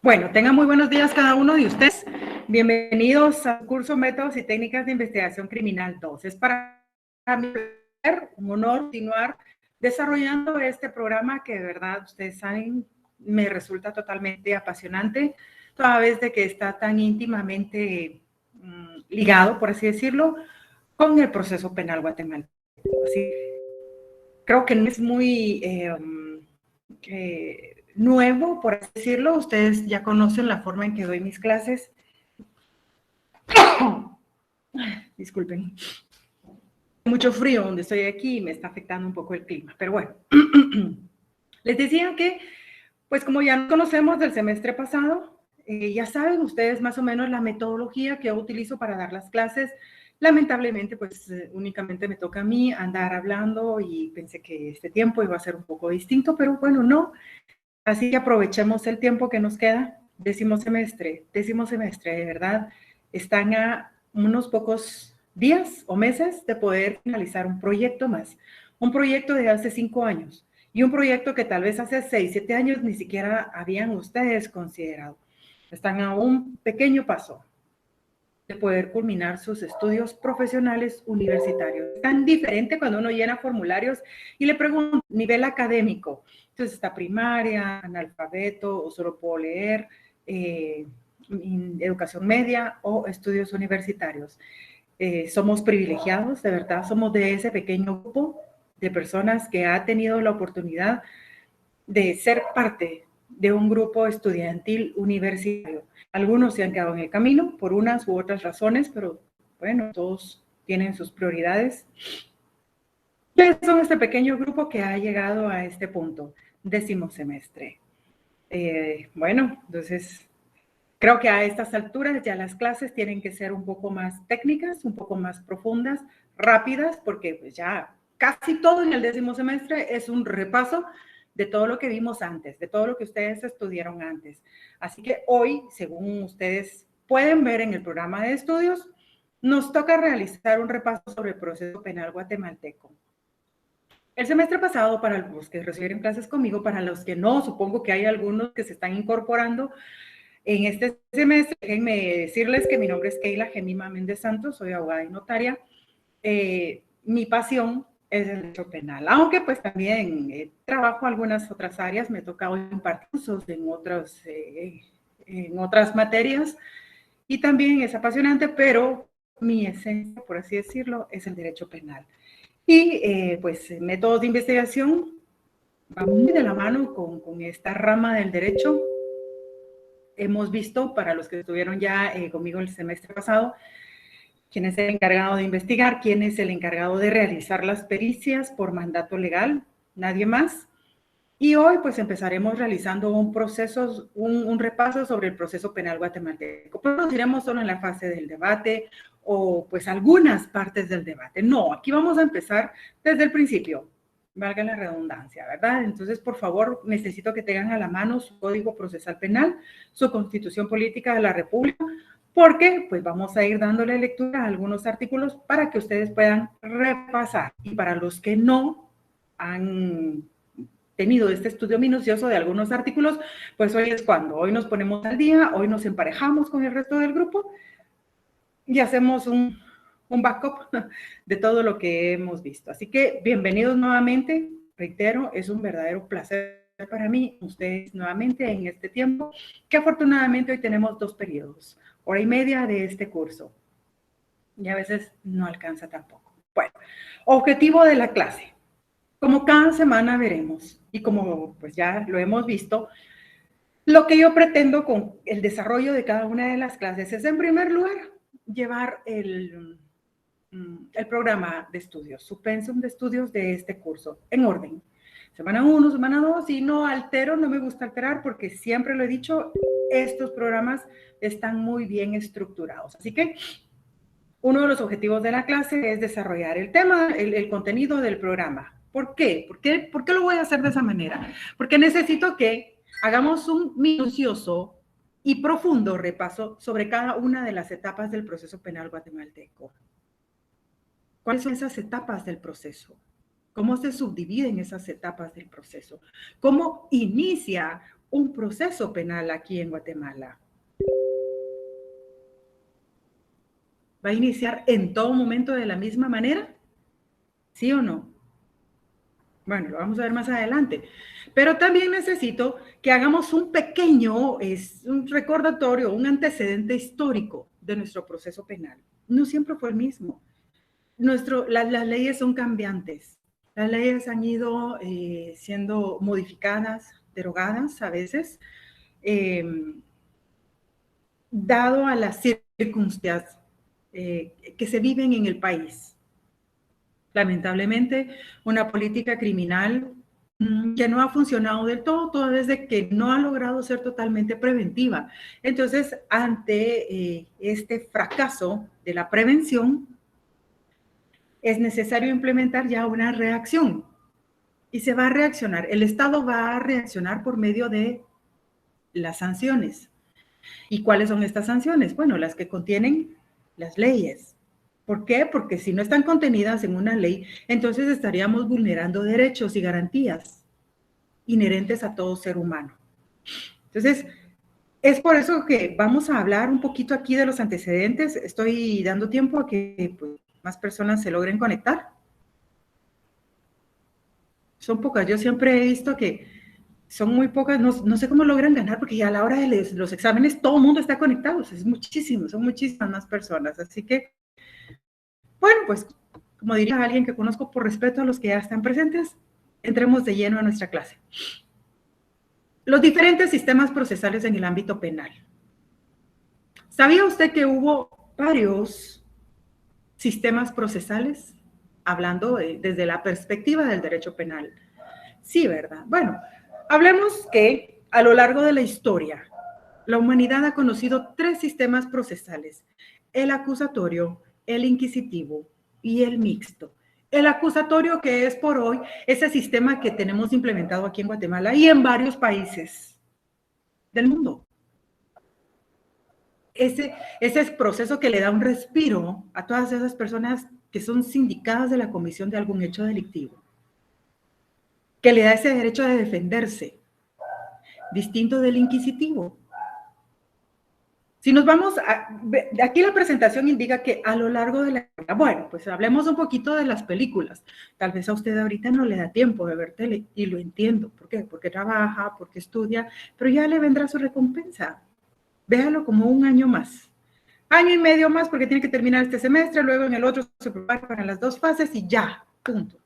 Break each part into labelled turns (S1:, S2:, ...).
S1: Bueno, tengan muy buenos días cada uno de ustedes. Bienvenidos al curso Métodos y Técnicas de Investigación Criminal 2. Es para mí un honor continuar desarrollando este programa que de verdad ustedes saben me resulta totalmente apasionante, toda vez de que está tan íntimamente ligado, por así decirlo, con el proceso penal guatemalteco. Así, creo que no es muy nuevo, por así decirlo. Ustedes ya conocen la forma en que doy mis clases. Disculpen. Mucho frío donde estoy aquí y me está afectando un poco el clima, pero bueno. Les decía que, pues como ya nos conocemos del semestre pasado, ya saben ustedes más o menos la metodología que yo utilizo para dar las clases. Lamentablemente, pues únicamente me toca a mí andar hablando y pensé que este tiempo iba a ser un poco distinto, pero bueno, no. Así que aprovechemos el tiempo que nos queda. Décimo semestre, de verdad, están a unos pocos días o meses de poder finalizar un proyecto más. Un proyecto de hace 5 años y un proyecto que tal vez hace 6, 7 años ni siquiera habían ustedes considerado. Están a un pequeño paso de poder culminar sus estudios profesionales universitarios. Es tan diferente cuando uno llena formularios y le pregunta nivel académico. Entonces está primaria, analfabeto o solo puedo leer, educación media o estudios universitarios. Somos privilegiados, de verdad, somos de ese pequeño grupo de personas que ha tenido la oportunidad de ser parte de un grupo estudiantil universitario. Algunos se han quedado en el camino por unas u otras razones, pero bueno, todos tienen sus prioridades. ¿Quiénes son este pequeño grupo que ha llegado a este punto? 10º semestre. Bueno, entonces creo que a estas alturas ya las clases tienen que ser un poco más técnicas, un poco más profundas, rápidas, porque pues ya casi todo en el 10º semestre es un repaso de todo lo que vimos antes, de todo lo que ustedes estudiaron antes. Así que hoy, según ustedes pueden ver en el programa de estudios, nos toca realizar un repaso sobre el proceso penal guatemalteco. El semestre pasado, para los que recibieron clases conmigo, para los que no, supongo que hay algunos que se están incorporando en este semestre. Déjenme decirles que mi nombre es Keila Gemima Méndez Santos, soy abogada y notaria. Mi pasión es el derecho penal, aunque pues también trabajo en algunas otras áreas, me toca hoy impartir cursos en otras materias y también es apasionante, pero mi esencia, por así decirlo, es el derecho penal. Y pues métodos de investigación van muy de la mano con esta rama del derecho. Hemos visto, para los que estuvieron ya conmigo el semestre pasado, quién es el encargado de investigar, quién es el encargado de realizar las pericias por mandato legal, nadie más. Y hoy pues empezaremos realizando un repaso sobre el proceso penal guatemalteco. Pero nos iremos solo en la fase del debate o pues algunas partes del debate. No, aquí vamos a empezar desde el principio, valga la redundancia, ¿verdad? Entonces, por favor, necesito que tengan a la mano su Código Procesal Penal, su Constitución Política de la República, porque pues vamos a ir dándole lectura a algunos artículos para que ustedes puedan repasar. Y para los que no han tenido este estudio minucioso de algunos artículos, pues hoy es cuando, hoy nos ponemos al día, hoy nos emparejamos con el resto del grupo y hacemos un backup de todo lo que hemos visto. Así que bienvenidos nuevamente, reitero, es un verdadero placer para mí, ustedes nuevamente en este tiempo, que afortunadamente hoy tenemos 2 periodos, hora y media de este curso, y a veces no alcanza tampoco. Bueno, objetivo de la clase. Como cada semana veremos, y como pues ya lo hemos visto, lo que yo pretendo con el desarrollo de cada una de las clases es, en primer lugar, llevar el programa de estudios, su pensum de estudios de este curso, en orden. Semana 1, semana 2, y no altero, no me gusta alterar porque siempre lo he dicho, estos programas están muy bien estructurados. Así que uno de los objetivos de la clase es desarrollar el tema, el contenido del programa. ¿Por qué? ¿Por qué lo voy a hacer de esa manera? Porque necesito que hagamos un minucioso y profundo repaso sobre cada una de las etapas del proceso penal guatemalteco. ¿Cuáles son esas etapas del proceso? ¿Cómo se subdividen esas etapas del proceso? ¿Cómo inicia un proceso penal aquí en Guatemala? ¿Va a iniciar en todo momento de la misma manera? ¿Sí o no? Bueno, lo vamos a ver más adelante. Pero también necesito que hagamos un pequeño, un recordatorio, un antecedente histórico de nuestro proceso penal. No siempre fue el mismo. Las leyes son cambiantes. Las leyes han ido siendo modificadas, derogadas a veces, eh, dado a las circunstancias que se viven en el país. Lamentablemente, una política criminal que no ha funcionado del todo, toda vez de que no ha logrado ser totalmente preventiva. Entonces, ante este fracaso de la prevención, es necesario implementar ya una reacción. Y se va a reaccionar. El Estado va a reaccionar por medio de las sanciones. ¿Y cuáles son estas sanciones? Bueno, las que contienen las leyes. ¿Por qué? Porque si no están contenidas en una ley, entonces estaríamos vulnerando derechos y garantías inherentes a todo ser humano. Entonces, es por eso que vamos a hablar un poquito aquí de los antecedentes. Estoy dando tiempo a que pues, más personas se logren conectar. Son pocas. Yo siempre he visto que son muy pocas. No sé cómo logran ganar porque ya a la hora de los exámenes todo el mundo está conectado. Es muchísimo, son muchísimas más personas. Así que, bueno, pues como diría alguien que conozco por respeto a los que ya están presentes, entremos de lleno a nuestra clase. Los diferentes sistemas procesales en el ámbito penal. ¿Sabía usted que hubo varios sistemas procesales? Hablando desde la perspectiva del derecho penal. Sí, ¿verdad? Bueno, hablemos que a lo largo de la historia, la humanidad ha conocido tres sistemas procesales: el acusatorio, el inquisitivo y el mixto. El acusatorio, que es por hoy ese sistema que tenemos implementado aquí en Guatemala y en varios países del mundo. Ese proceso que le da un respiro a todas esas personas que son sindicadas de la comisión de algún hecho delictivo, que le da ese derecho de defenderse, distinto del inquisitivo. Si nos vamos aquí la presentación indica que a lo largo de la, bueno, pues hablemos un poquito de las películas. Tal vez a usted ahorita no le da tiempo de ver tele y lo entiendo. ¿Por qué? Porque trabaja, porque estudia, pero ya le vendrá su recompensa. Véalo como un año más. Año y medio más porque tiene que terminar este semestre, luego en el otro se prepara para las dos fases y ya, punto.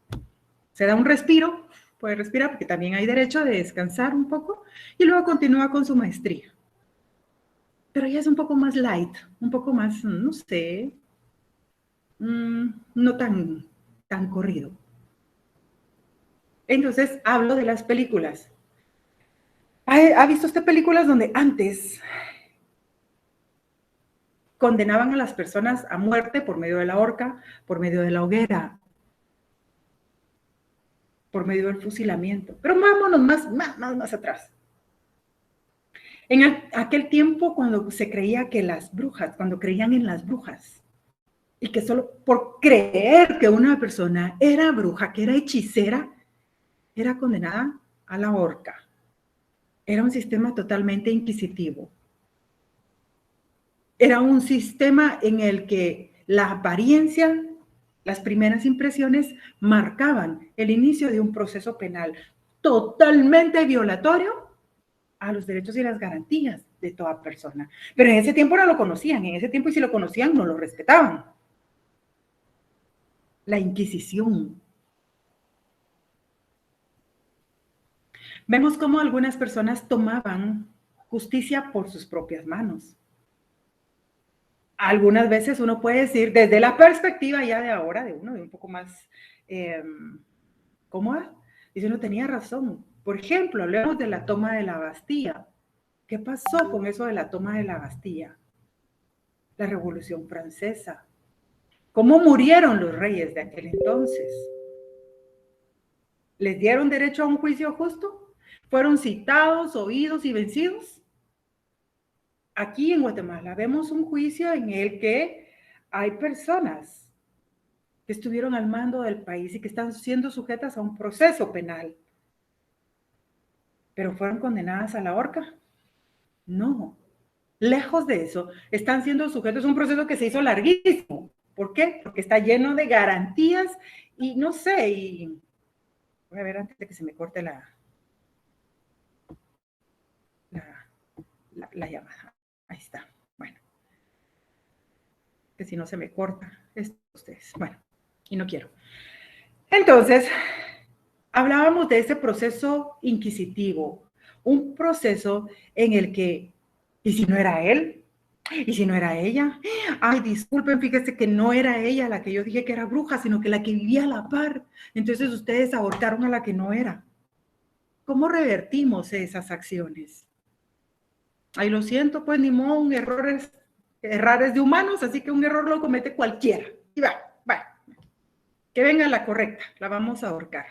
S1: Se da un respiro, puede respirar porque también hay derecho de descansar un poco y luego continúa con su maestría. Pero ya es un poco más light, un poco más, no sé, no tan corrido. Entonces, hablo de las películas. ¿Ha visto usted películas donde antes condenaban a las personas a muerte por medio de la horca, por medio de la hoguera, por medio del fusilamiento? Pero vámonos más atrás. En aquel tiempo, cuando se creía que las brujas, cuando creían en las brujas, y que solo por creer que una persona era bruja, que era hechicera, era condenada a la horca. Era un sistema totalmente inquisitivo. Era un sistema en el que la apariencia, las primeras impresiones marcaban el inicio de un proceso penal totalmente violatorio a los derechos y las garantías de toda persona. Pero en ese tiempo no lo conocían, en ese tiempo y si lo conocían no lo respetaban. La Inquisición. Vemos cómo algunas personas tomaban justicia por sus propias manos. Algunas veces uno puede decir, desde la perspectiva ya de ahora, de uno, de un poco más cómoda, dice uno tenía razón. Por ejemplo, hablemos de la toma de la Bastilla. ¿Qué pasó con eso de la toma de la Bastilla? La Revolución Francesa. ¿Cómo murieron los reyes de aquel entonces? ¿Les dieron derecho a un juicio justo? ¿Fueron citados, oídos y vencidos? Aquí en Guatemala vemos un juicio en el que hay personas que estuvieron al mando del país y que están siendo sujetas a un proceso penal. pero fueron condenadas a la horca. No, lejos de eso, están siendo sujetos a un proceso que se hizo larguísimo. ¿Por qué? Porque está lleno de garantías y no sé, y voy a ver antes de que se me corte la llamada. Ahí está. Bueno, que si no se me corta esto ustedes. Bueno, y no quiero. Entonces, hablábamos de ese proceso inquisitivo, un proceso en el que, ¿y si no era él? ¿Y si no era ella? Ay, disculpen, fíjese que no era ella la que yo dije que era bruja, sino que la que vivía a la par. Entonces ustedes abortaron a la que no era. ¿Cómo revertimos esas acciones? Ay, lo siento, pues ni modo, un error es de humanos, así que un error lo comete cualquiera. Y va. Que venga la correcta, la vamos a ahorcar.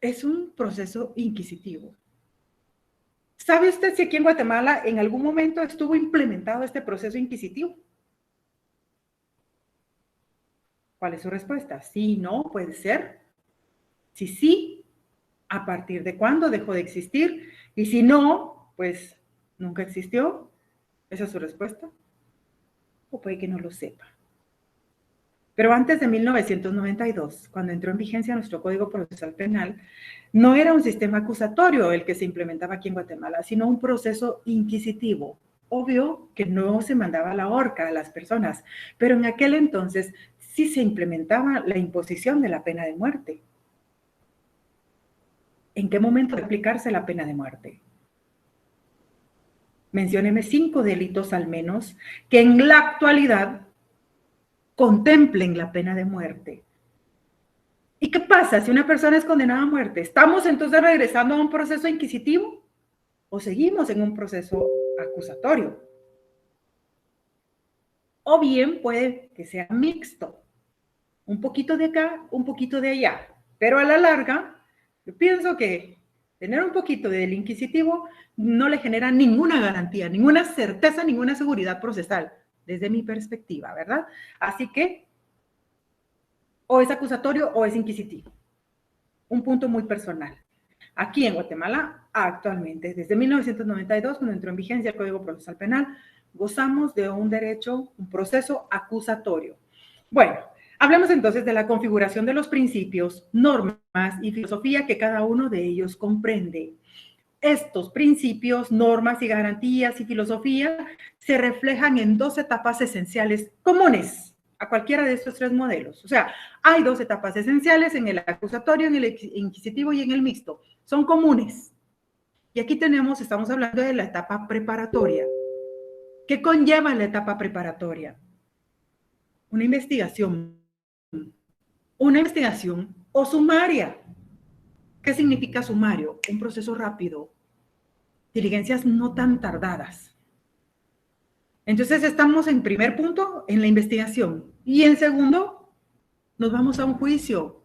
S1: Es un proceso inquisitivo. ¿Sabe usted si aquí en Guatemala en algún momento estuvo implementado este proceso inquisitivo? ¿Cuál es su respuesta? Sí, no, puede ser. Si sí, ¿a partir de cuándo dejó de existir? Y si no, pues nunca existió. ¿Esa es su respuesta? O puede que no lo sepa. Pero antes de 1992, cuando entró en vigencia nuestro Código Procesal Penal, no era un sistema acusatorio el que se implementaba aquí en Guatemala, sino un proceso inquisitivo. Obvio que no se mandaba la horca a las personas, pero en aquel entonces sí se implementaba la imposición de la pena de muerte. ¿En qué momento de aplicarse la pena de muerte? Mencióneme 5 delitos al menos que en la actualidad contemplen la pena de muerte. ¿Y qué pasa si una persona es condenada a muerte? ¿Estamos entonces regresando a un proceso inquisitivo o seguimos en un proceso acusatorio? O bien puede que sea mixto, un poquito de acá, un poquito de allá, pero a la larga, yo pienso que tener un poquito del inquisitivo no le genera ninguna garantía, ninguna certeza, ninguna seguridad procesal, desde mi perspectiva, ¿verdad? Así que o es acusatorio o es inquisitivo. Un punto muy personal. Aquí en Guatemala, actualmente, desde 1992, cuando entró en vigencia el Código Procesal Penal, gozamos de un derecho, un proceso acusatorio. Bueno, hablemos entonces de la configuración de los principios, normas y filosofía que cada uno de ellos comprende. Estos principios, normas y garantías y filosofía se reflejan en 2 etapas esenciales comunes a cualquiera de estos 3 modelos. O sea, hay 2 etapas esenciales en el acusatorio, en el inquisitivo y en el mixto. Son comunes. Y aquí estamos hablando de la etapa preparatoria. ¿Qué conlleva la etapa preparatoria? Una investigación o sumaria. ¿Qué significa sumario? Un proceso rápido, diligencias no tan tardadas. Entonces estamos en primer punto, en la investigación. Y en segundo, nos vamos a un juicio.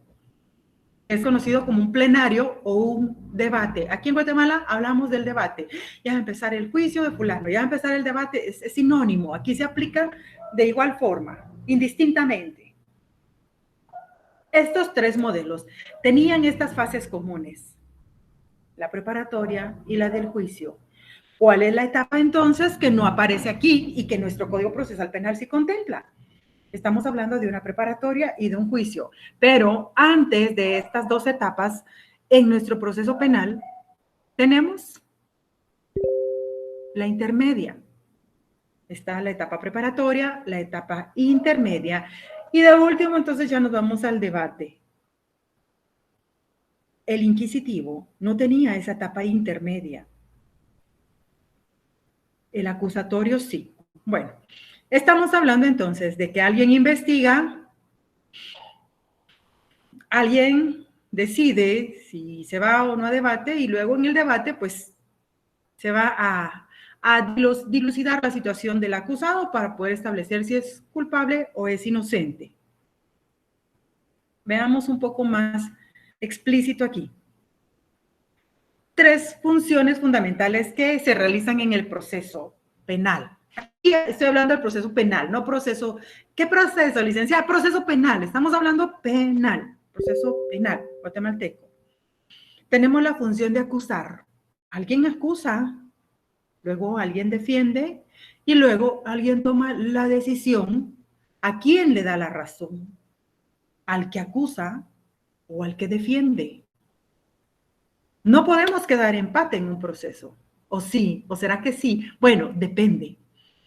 S1: Es conocido como un plenario o un debate. Aquí en Guatemala hablamos del debate. Ya va a empezar el juicio de fulano, ya va a empezar el debate, es sinónimo. Aquí se aplica de igual forma, indistintamente. Estos 3 modelos tenían estas fases comunes, la preparatoria y la del juicio. ¿Cuál es la etapa entonces que no aparece aquí y que nuestro Código Procesal Penal sí contempla? Estamos hablando de una preparatoria y de un juicio, pero antes de estas 2 etapas, en nuestro proceso penal, tenemos la intermedia. Está la etapa preparatoria, la etapa intermedia, y de último, entonces ya nos vamos al debate. El inquisitivo no tenía esa etapa intermedia. El acusatorio sí. Bueno, estamos hablando entonces de que alguien investiga, alguien decide si se va o no a debate y luego en el debate pues se va a dilucidar la situación del acusado para poder establecer si es culpable o es inocente. Veamos un poco más explícito aquí. 3 funciones fundamentales que se realizan en el proceso penal. Aquí estoy hablando del proceso penal, no proceso. ¿Qué proceso, licenciada? Proceso penal. Estamos hablando penal, proceso penal guatemalteco. tenemos la función de acusar. Alguien acusa, luego alguien defiende y luego alguien toma la decisión a quién le da la razón, al que acusa o al que defiende. No podemos quedar empate en un proceso. ¿O sí? ¿O será que sí? Bueno, depende.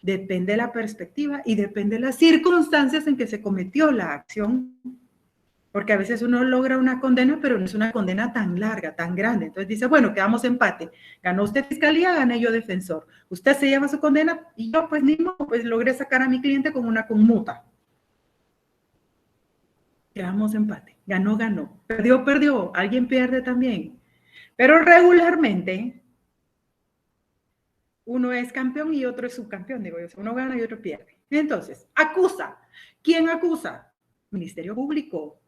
S1: Depende de la perspectiva y depende de las circunstancias en que se cometió la acción. Porque a veces uno logra una condena, pero no es una condena tan larga, tan grande. Entonces dice, bueno, quedamos empate. Ganó usted fiscalía, gané yo defensor. Usted se lleva su condena y yo pues ni modo, pues logré sacar a mi cliente con una conmuta. Quedamos empate. Ganó, ganó. Perdió, perdió. Alguien pierde también. Pero regularmente uno es campeón y otro es subcampeón, digo yo. Uno gana y otro pierde. Entonces, acusa. ¿Quién acusa? Ministerio Público.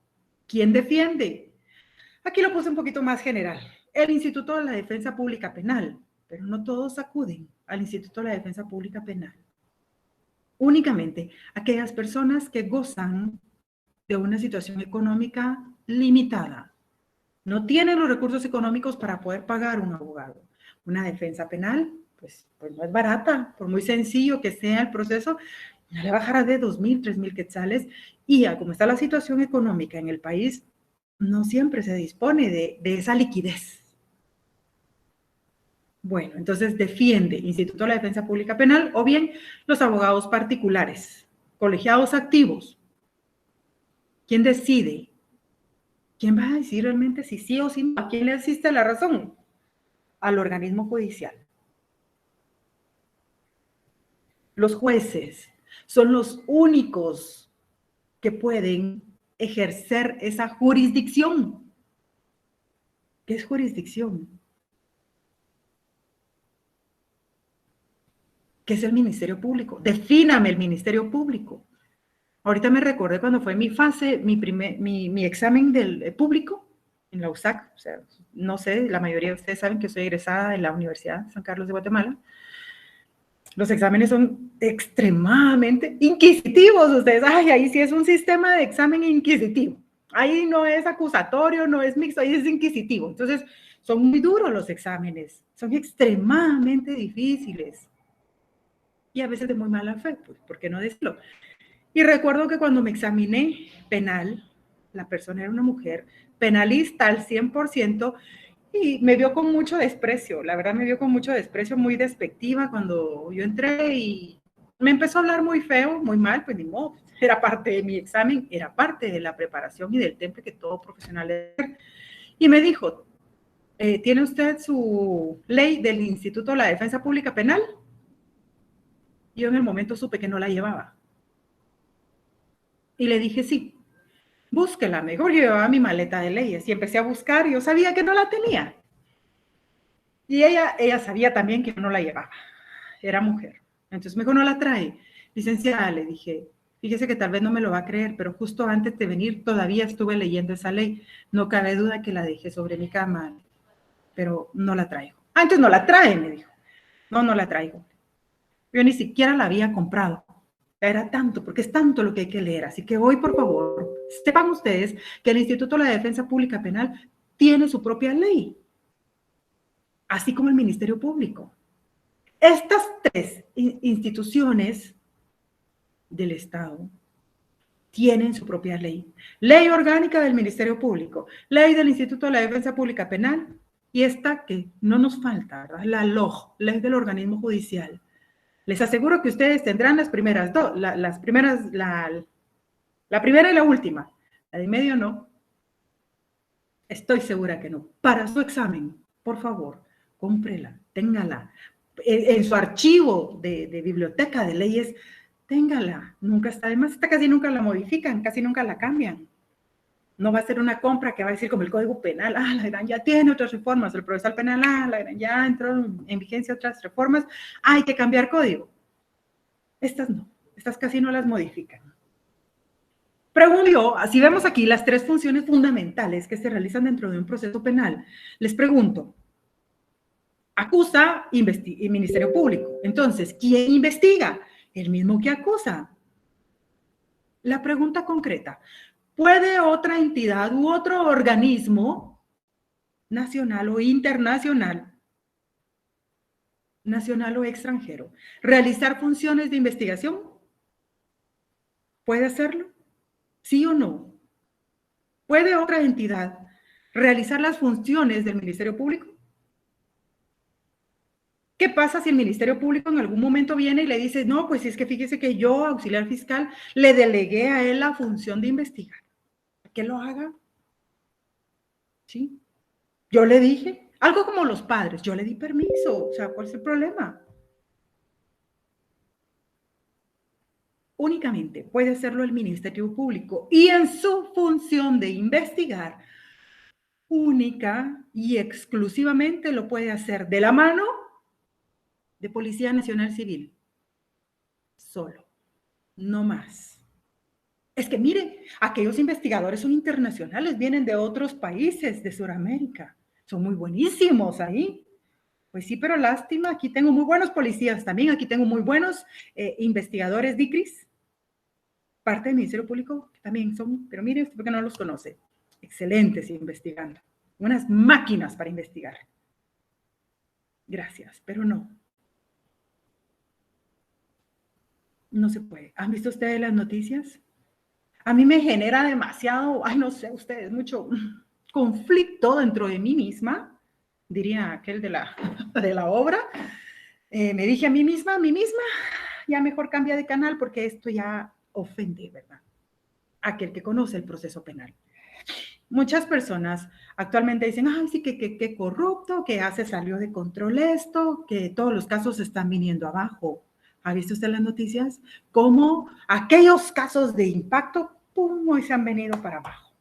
S1: ¿Quién defiende? Aquí lo puse un poquito más general. El Instituto de la Defensa Pública Penal. Pero no todos acuden al Instituto de la Defensa Pública Penal. Únicamente aquellas personas que gozan de una situación económica limitada. No tienen los recursos económicos para poder pagar un abogado. Una defensa penal, pues no es barata, por muy sencillo que sea el proceso, no le bajará de 2,000, 3,000 quetzales, y como está la situación económica en el país, no siempre se dispone de esa liquidez. Bueno, entonces defiende Instituto de la Defensa Pública Penal o bien los abogados particulares, colegiados activos. ¿Quién decide? ¿Quién va a decir realmente si sí o si no? ¿A quién le asiste la razón? Al organismo judicial. Los jueces son los únicos que pueden ejercer esa jurisdicción. ¿Qué es jurisdicción? ¿Qué es el Ministerio Público? Defíname el Ministerio Público. Ahorita me recordé cuando fue mi fase, mi examen del público en la USAC. O sea, no sé, la mayoría de ustedes saben que soy egresada de la Universidad de San Carlos de Guatemala. Los exámenes son extremadamente inquisitivos. Ustedes, ay, ahí sí es un sistema de examen inquisitivo. Ahí no es acusatorio, no es mixto, ahí es inquisitivo. Entonces, son muy duros los exámenes, son extremadamente difíciles. Y a veces de muy mala fe, pues, ¿por qué no decirlo? Y recuerdo que cuando me examiné penal, la persona era una mujer penalista al 100%, y me vio con mucho desprecio, la verdad me vio con mucho desprecio, muy despectiva cuando yo entré y me empezó a hablar muy feo, muy mal, pues ni modo, era parte de mi examen, era parte de la preparación y del temple que todo profesional debe hacer. Y me dijo, ¿tiene usted su ley del Instituto de la Defensa Pública Penal? Yo en el momento supe que no la llevaba. Y le dije, sí, búsquela. Mejor yo llevaba mi maleta de leyes y empecé a buscar y yo sabía que no la tenía. Y ella sabía también que yo no la llevaba. Era mujer. Entonces me dijo, no la trae. Licenciada, le dije, fíjese que tal vez no me lo va a creer, pero justo antes de venir todavía estuve leyendo esa ley. No cabe duda que la dejé sobre mi cama, pero no la traigo. Ah, entonces no la trae, me dijo. No, no la traigo. Yo ni siquiera la había comprado. Era tanto, porque es tanto lo que hay que leer. Así que hoy, por favor, sepan ustedes que el Instituto de la Defensa Pública Penal tiene su propia ley, así como el Ministerio Público. Estas tres instituciones del Estado tienen su propia ley. Ley orgánica del Ministerio Público, ley del Instituto de la Defensa Pública Penal y esta que no nos falta, ¿verdad? La LOJ, ley del organismo judicial. Les aseguro que ustedes tendrán las primeras dos, la primera y la última. La de medio no. Estoy segura que no. Para su examen, por favor, cómprela, téngala. En su archivo de biblioteca de leyes, téngala. Nunca está, además, esta casi nunca la modifican, casi nunca la cambian. No va a ser una compra que va a decir como el Código Penal, la gran ya tiene otras reformas, el procesal penal, la gran ya entró en vigencia otras reformas, hay que cambiar código. Estas no, estas casi no las modifican. Pregunto yo, si vemos aquí las tres funciones fundamentales que se realizan dentro de un proceso penal, les pregunto, acusa y Ministerio Público. Entonces, ¿quién investiga? El mismo que acusa. La pregunta concreta, ¿puede otra entidad u otro organismo nacional o internacional, nacional o extranjero, realizar funciones de investigación. ¿Puede hacerlo? ¿Sí o no? ¿Puede otra entidad realizar las funciones del Ministerio Público? ¿Qué pasa si el Ministerio Público en algún momento viene y le dice, no, pues es que fíjese que yo, auxiliar fiscal, le delegué a él la función de investigar? ¿Que lo haga? ¿Sí? Yo le dije, algo como los padres, yo le di permiso, o sea, ¿cuál es el problema? Únicamente puede hacerlo el Ministerio Público y en su función de investigar, única y exclusivamente lo puede hacer de la mano de Policía Nacional Civil. Solo, no más. Es que miren, aquellos investigadores son internacionales, vienen de otros países de Sudamérica. Son muy buenísimos ahí. Pues sí, pero lástima, aquí tengo muy buenos policías también, aquí tengo muy buenos investigadores DICRIS, parte del Ministerio Público, que también son, pero mire usted porque no los conoce, excelentes investigando, unas máquinas para investigar. Gracias, pero no. No se puede. ¿Han visto ustedes las noticias? A mí me genera demasiado, ay, no sé, ustedes, mucho conflicto dentro de mí misma, diría aquel de la obra. Me dije a mí misma, ya mejor cambia de canal porque esto ya ofende, ¿verdad? Aquel que conoce el proceso penal. Muchas personas actualmente dicen, ay, sí, que corrupto, que ya se salió de control esto, que todos los casos están viniendo abajo. ¿Ha visto usted las noticias? Cómo aquellos casos de impacto, pum, hoy se han venido para abajo.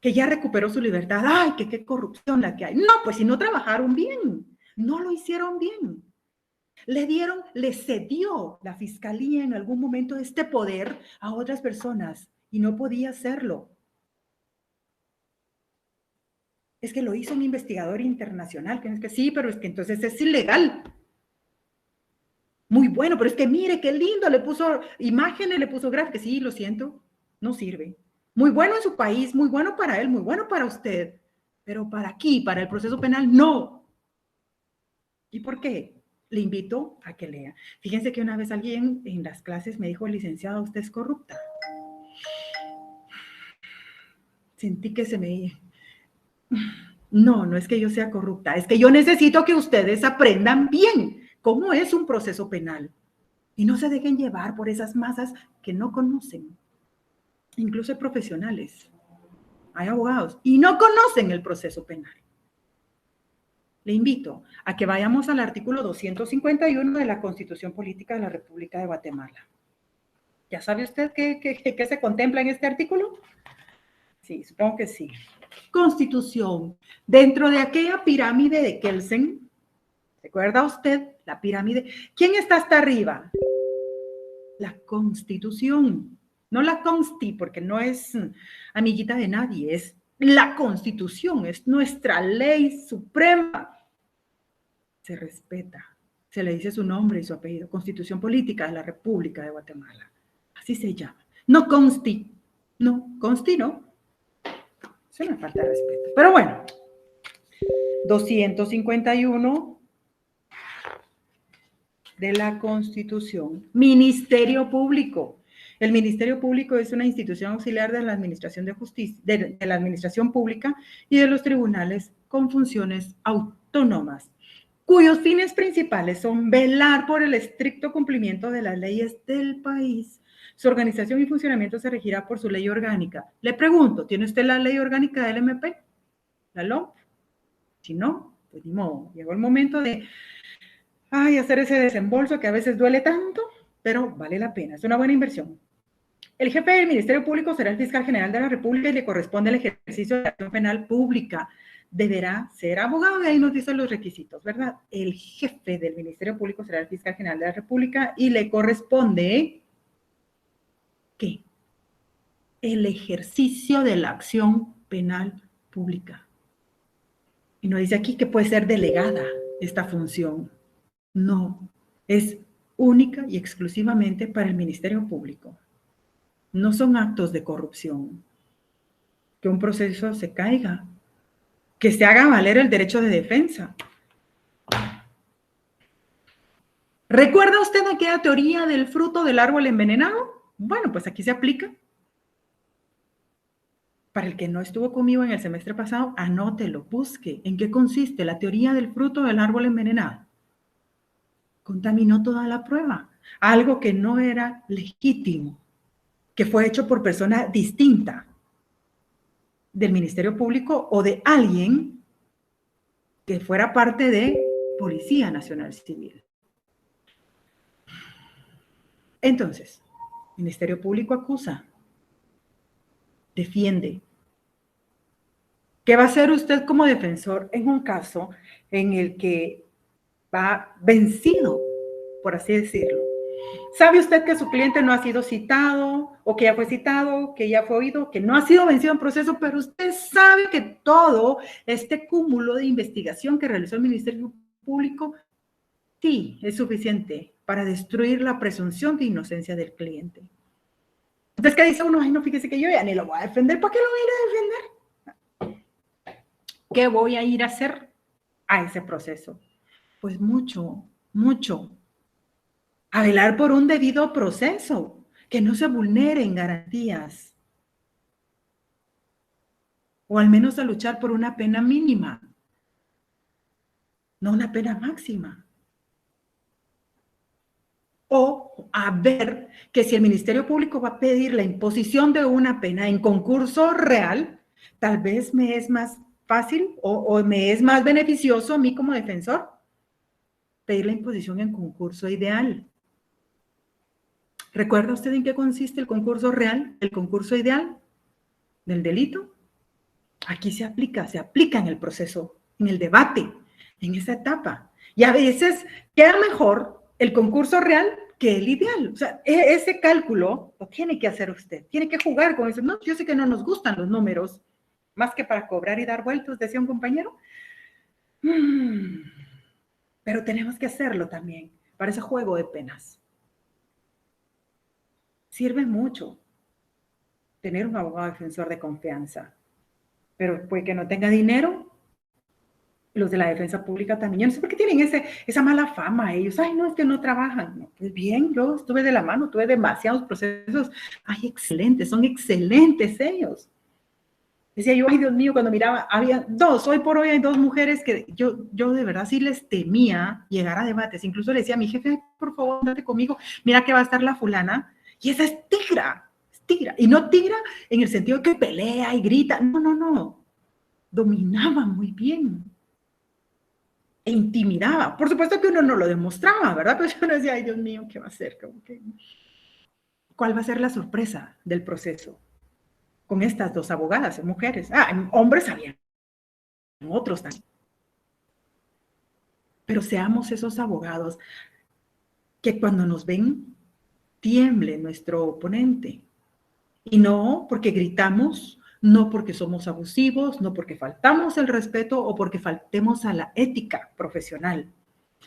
S1: Que ya recuperó su libertad. Ay, que qué corrupción la que hay. No, pues si no trabajaron bien, no lo hicieron bien. Le cedió la fiscalía en algún momento este poder a otras personas y no podía hacerlo. Es que lo hizo un investigador internacional, que es que sí, pero es que entonces es ilegal. Muy bueno, pero es que mire qué lindo, le puso imágenes, le puso gráficas, sí, lo siento, no sirve. Muy bueno en su país, muy bueno para él, muy bueno para usted, pero para aquí, para el proceso penal, no. ¿Y por qué? Le invito a que lea. Fíjense que una vez alguien en las clases me dijo, licenciada, usted es corrupta. Sentí que se me... No, no es que yo sea corrupta, es que yo necesito que ustedes aprendan bien cómo es un proceso penal y no se dejen llevar por esas masas que no conocen. Incluso hay profesionales, hay abogados y no conocen el proceso penal. Le invito a que vayamos al artículo 251 de la Constitución Política de la República de Guatemala. ¿Ya sabe usted qué se contempla en este artículo? Sí, supongo que sí. Constitución. Dentro de aquella pirámide de Kelsen, ¿recuerda usted la pirámide? ¿Quién está hasta arriba? La Constitución. No la consti, porque no es amiguita de nadie, es la Constitución, es nuestra ley suprema. Se respeta, se le dice su nombre y su apellido. Constitución Política de la República de Guatemala. Así se llama. No consti. No, consti no. Es una falta de respeto. Pero bueno, 251 de la Constitución. Ministerio Público. El Ministerio Público es una institución auxiliar de la Administración de Justicia, de la Administración Pública y de los tribunales con funciones autónomas, cuyos fines principales son velar por el estricto cumplimiento de las leyes del país. Su organización y funcionamiento se regirá por su ley orgánica. Le pregunto, ¿tiene usted la ley orgánica del MP? ¿La LOM? Si no, pues ni modo. Llegó el momento de hacer ese desembolso que a veces duele tanto, pero vale la pena. Es una buena inversión. El jefe del Ministerio Público será el fiscal general de la República y le corresponde el ejercicio de la acción penal pública. Deberá ser abogado, y ahí nos dicen los requisitos, ¿verdad? El jefe del Ministerio Público será el fiscal general de la República y le corresponde, ¿qué? El ejercicio de la acción penal pública. Y nos dice aquí que puede ser delegada esta función. No, es única y exclusivamente para el Ministerio Público. No son actos de corrupción. Que un proceso se caiga que se haga valer el derecho de defensa. ¿Recuerda usted aquella teoría del fruto del árbol envenenado? Bueno, pues aquí se aplica. Para el que no estuvo conmigo en el semestre pasado, anótelo, busque en qué consiste la teoría del fruto del árbol envenenado. Contaminó toda la prueba, algo que no era legítimo, que fue hecho por persona distinta del Ministerio Público o de alguien que fuera parte de Policía Nacional Civil. Entonces, Ministerio Público acusa, defiende. ¿Qué va a hacer usted como defensor en un caso en el que va vencido, por así decirlo? ¿Sabe usted que su cliente no ha sido citado, o que ya fue citado, que ya fue oído, que no ha sido vencido en proceso, pero usted sabe que todo este cúmulo de investigación que realizó el Ministerio Público sí es suficiente para destruir la presunción de inocencia del cliente? Entonces, ¿qué dice uno? Ay, no, fíjese que yo ya ni lo voy a defender. ¿Para qué lo voy a ir a defender? ¿Qué voy a ir a hacer a ese proceso? Pues mucho, mucho. A velar por un debido proceso, que no se vulneren garantías, o al menos a luchar por una pena mínima, no una pena máxima. O a ver que si el Ministerio Público va a pedir la imposición de una pena en concurso real, tal vez me es más fácil o me es más beneficioso a mí como defensor pedir la imposición en concurso ideal. ¿Recuerda usted en qué consiste el concurso real, el concurso ideal del delito? Aquí se aplica en el proceso, en el debate, en esa etapa. Y a veces queda mejor el concurso real que el ideal. O sea, ese cálculo lo tiene que hacer usted, tiene que jugar con eso. No, yo sé que no nos gustan los números, más que para cobrar y dar vueltos, decía un compañero. Pero tenemos que hacerlo también, para ese juego de penas. Sirve mucho tener un abogado defensor de confianza, pero puede que no tenga dinero. Los de la defensa pública también. Yo no sé por qué tienen esa mala fama ellos. Ay, no, es que no trabajan. No, pues bien, yo estuve de la mano, tuve demasiados procesos. Ay, excelentes, son excelentes ellos. Decía yo, ay, Dios mío, cuando miraba, había dos, hoy por hoy hay dos mujeres que yo de verdad sí les temía llegar a debates. Incluso le decía a mi jefe, por favor, andate conmigo, mira que va a estar la fulana. Y esa es tigra. Y no tigra en el sentido de que pelea y grita. No, no, no. Dominaba muy bien. E intimidaba. Por supuesto que uno no lo demostraba, ¿verdad? Pero yo no decía, ay, Dios mío, ¿qué va a hacer? ¿Cuál va a ser la sorpresa del proceso con estas dos abogadas, mujeres? Hombres habían, otros también. Pero seamos esos abogados que cuando nos ven tiemble nuestro oponente. Y no porque gritamos, no porque somos abusivos, no porque faltamos el respeto o porque faltemos a la ética profesional,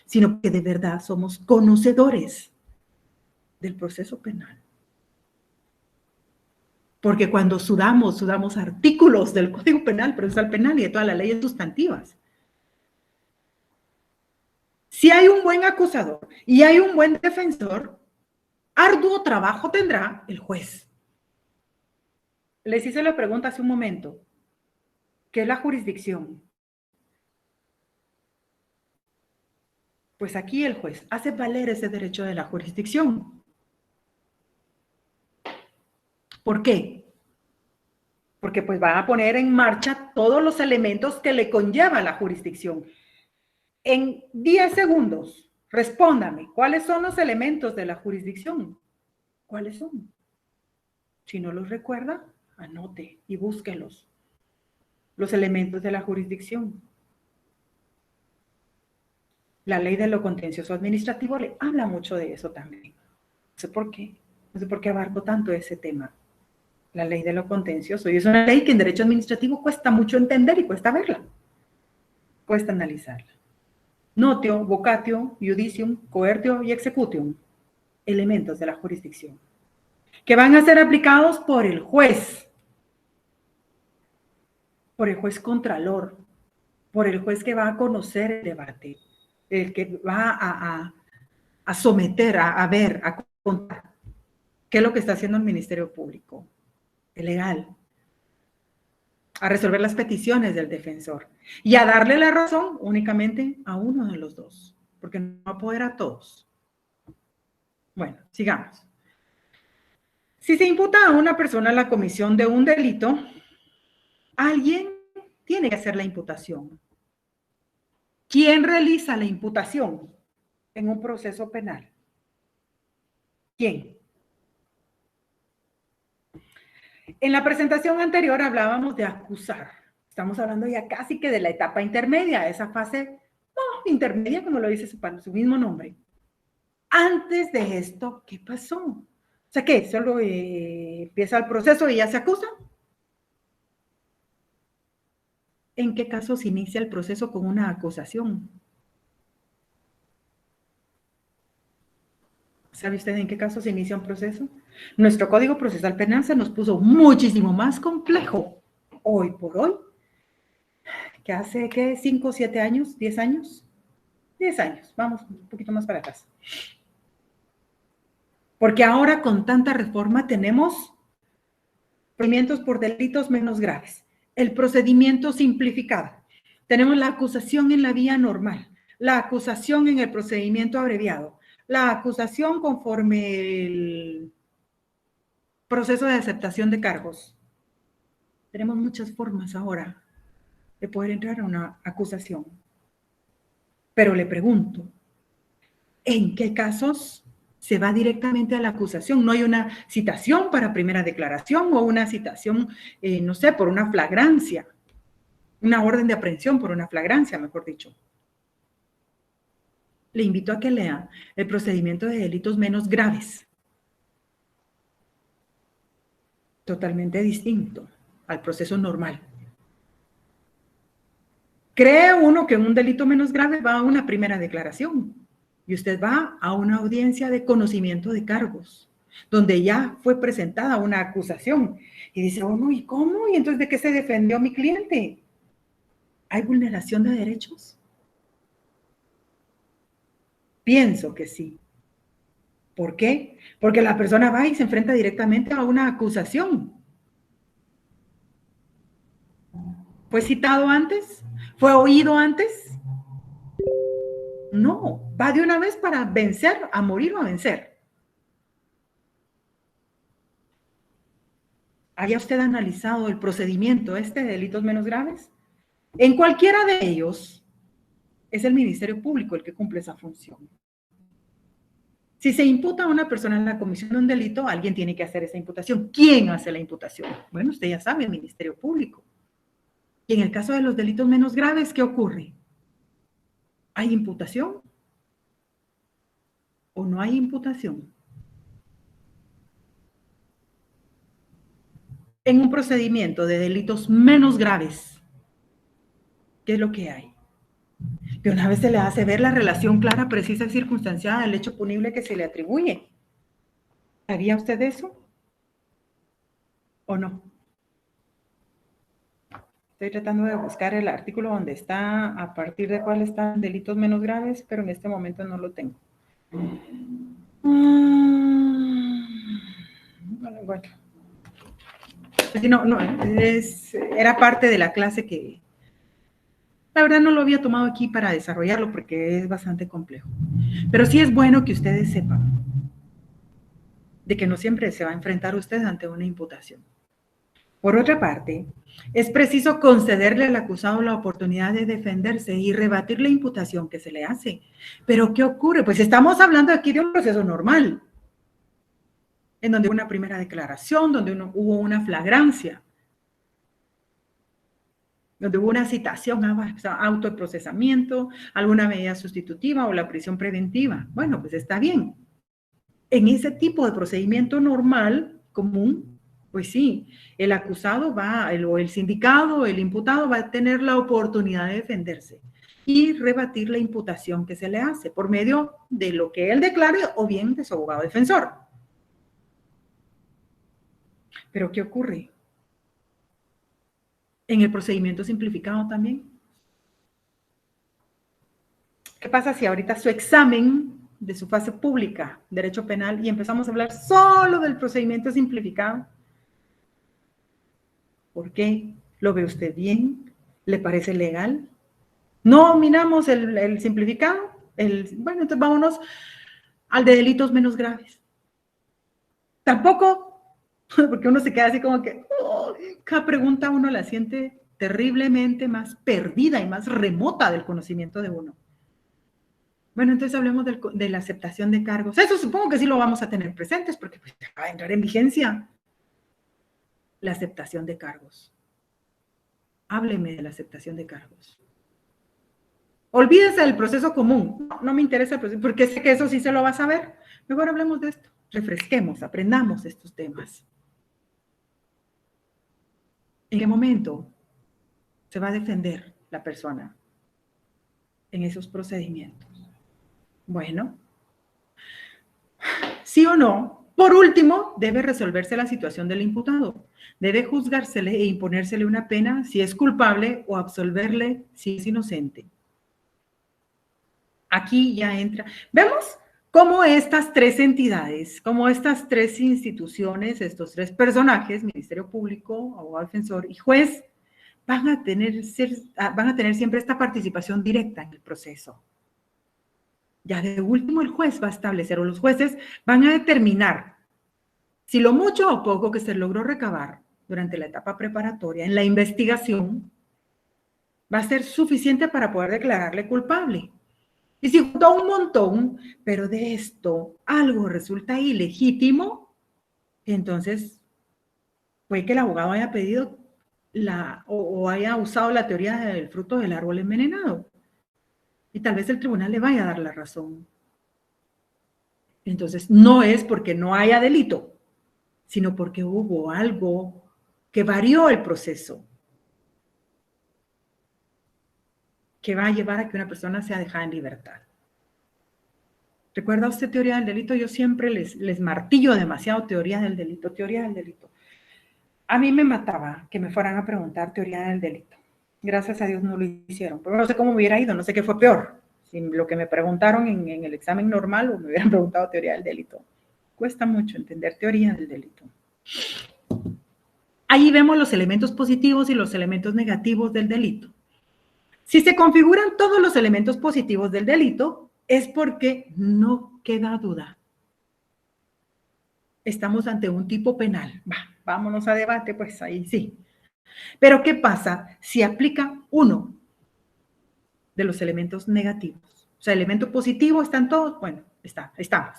S1: sino que de verdad somos conocedores del proceso penal. Porque cuando sudamos artículos del Código Penal, Procesal Penal y de todas las leyes sustantivas. Si hay un buen acusador y hay un buen defensor, arduo trabajo tendrá el juez. Les hice la pregunta hace un momento. ¿Qué es la jurisdicción? Pues aquí el juez hace valer ese derecho de la jurisdicción. ¿Por qué? Porque pues va a poner en marcha todos los elementos que le conlleva la jurisdicción. En 10 segundos, respóndame, ¿cuáles son los elementos de la jurisdicción? ¿Cuáles son? Si no los recuerda, anote y búsquelos. Los elementos de la jurisdicción. La ley de lo contencioso administrativo le habla mucho de eso también. No sé por qué abarco tanto ese tema. La ley de lo contencioso. Y es una ley que en derecho administrativo cuesta mucho entender y cuesta verla. Cuesta analizarla. Notio, vocatio, judicium, coertio y executium. Elementos de la jurisdicción. Que van a ser aplicados por el juez contralor, por el juez que va a conocer el debate, el que va a someter, a ver, a contar qué es lo que está haciendo el Ministerio Público, el legal, a resolver las peticiones del defensor y a darle la razón únicamente a uno de los dos, porque no va a poder a todos. Bueno, sigamos. Si se imputa a una persona la comisión de un delito, alguien tiene que hacer la imputación. ¿Quién realiza la imputación en un proceso penal? ¿Quién? En la presentación anterior hablábamos de acusar. Estamos hablando ya casi que de la etapa intermedia, esa fase intermedia, como lo dice su mismo nombre. Antes de esto, ¿qué pasó? O sea, ¿qué? ¿Solo empieza el proceso y ya se acusa? ¿En qué casos inicia el proceso con una acusación? ¿Sabe usted en qué casos inicia un proceso? Nuestro Código Procesal Penal se nos puso muchísimo más complejo hoy por hoy que hace, ¿qué? 5, 7 años, 10 años. 10 años, vamos un poquito más para atrás. Porque ahora con tanta reforma tenemos procedimientos por delitos menos graves, el procedimiento simplificado. Tenemos la acusación en la vía normal, la acusación en el procedimiento abreviado, la acusación conforme el proceso de aceptación de cargos. Tenemos muchas formas ahora de poder entrar a una acusación. Pero le pregunto, ¿en qué casos se va directamente a la acusación? No hay una citación para primera declaración o una citación, no sé, por una flagrancia, una orden de aprehensión por una flagrancia, mejor dicho. Le invito a que lea el procedimiento de delitos menos graves. Totalmente distinto al proceso normal. Cree uno que un delito menos grave va a una primera declaración y usted va a una audiencia de conocimiento de cargos, donde ya fue presentada una acusación y dice, oh, no, ¿y cómo? ¿Y entonces de qué se defendió mi cliente? ¿Hay vulneración de derechos? Pienso que sí. ¿Por qué? Porque la persona va y se enfrenta directamente a una acusación. ¿Fue citado antes? ¿Fue oído antes? No, va de una vez para vencer, a morir o a vencer. ¿Había usted analizado el procedimiento de delitos menos graves? En cualquiera de ellos, es el Ministerio Público el que cumple esa función. Si se imputa a una persona en la comisión de un delito, alguien tiene que hacer esa imputación. ¿Quién hace la imputación? Bueno, usted ya sabe, el Ministerio Público. Y en el caso de los delitos menos graves, ¿qué ocurre? ¿Hay imputación o no hay imputación? En un procedimiento de delitos menos graves, ¿qué es lo que hay? De una vez se le hace ver la relación clara, precisa y circunstanciada del hecho punible que se le atribuye. ¿Sabía usted eso? ¿O no? Estoy tratando de buscar el artículo donde está, a partir de cuál están delitos menos graves, pero en este momento no lo tengo. No lo encuentro. No, era parte de la clase que la verdad no lo había tomado aquí para desarrollarlo porque es bastante complejo. Pero sí es bueno que ustedes sepan de que no siempre se va a enfrentar usted ante una imputación. Por otra parte, es preciso concederle al acusado la oportunidad de defenderse y rebatir la imputación que se le hace. ¿Pero qué ocurre? Pues estamos hablando aquí de un proceso normal, en donde hubo una primera declaración, donde hubo una flagrancia, donde hubo una citación a autoprocesamiento, alguna medida sustitutiva o la prisión preventiva. Bueno, pues está bien. En ese tipo de procedimiento normal, común, pues sí, el acusado o el sindicado, el imputado va a tener la oportunidad de defenderse y rebatir la imputación que se le hace por medio de lo que él declare o bien de su abogado defensor. Pero ¿qué ocurre? En el procedimiento simplificado también. ¿Qué pasa si ahorita su examen de su fase pública, derecho penal, y empezamos a hablar solo del procedimiento simplificado? ¿Por qué? ¿Lo ve usted bien? ¿Le parece legal? No miramos el simplificado. Bueno, entonces vámonos al de delitos menos graves. Tampoco, porque uno se queda así como que, oh, cada pregunta uno la siente terriblemente más perdida y más remota del conocimiento de uno. Bueno, entonces hablemos de la aceptación de cargos. Eso supongo que sí lo vamos a tener presentes porque pues, va a entrar en vigencia la aceptación de cargos. Hábleme de la aceptación de cargos. Olvídese del proceso común. No me interesa el proceso, porque sé que eso sí se lo va a saber. Mejor hablemos de esto. Refresquemos, aprendamos estos temas. ¿En qué momento se va a defender la persona en esos procedimientos? Bueno, sí o no. Por último, debe resolverse la situación del imputado. Debe juzgársele e imponérsele una pena si es culpable o absolverle si es inocente. Aquí ya entra. Vemos cómo estas tres entidades, cómo estas tres instituciones, estos tres personajes, Ministerio Público, abogado defensor y juez, van a tener siempre esta participación directa en el proceso. Ya de último el juez va a establecer, o los jueces van a determinar si lo mucho o poco que se logró recabar durante la etapa preparatoria en la investigación va a ser suficiente para poder declararle culpable. Y si juntó un montón, pero de esto algo resulta ilegítimo, entonces puede que el abogado haya pedido o haya usado la teoría del fruto del árbol envenenado. Y tal vez el tribunal le vaya a dar la razón. Entonces, no es porque no haya delito, sino porque hubo algo que varió el proceso, que va a llevar a que una persona sea dejada en libertad. ¿Recuerda usted teoría del delito? Yo siempre les martillo demasiado teoría del delito, teoría del delito. A mí me mataba que me fueran a preguntar teoría del delito. Gracias a Dios no lo hicieron. Pero no sé cómo me hubiera ido, no sé qué fue peor. Si lo que me preguntaron en el examen normal o me hubieran preguntado teoría del delito. Cuesta mucho entender teoría del delito. Ahí vemos los elementos positivos y los elementos negativos del delito. Si se configuran todos los elementos positivos del delito, es porque no queda duda. Estamos ante un tipo penal. Vámonos a debate, pues ahí sí. Pero ¿qué pasa si aplica uno de los elementos negativos? O sea, elemento positivo están todos, bueno, estamos.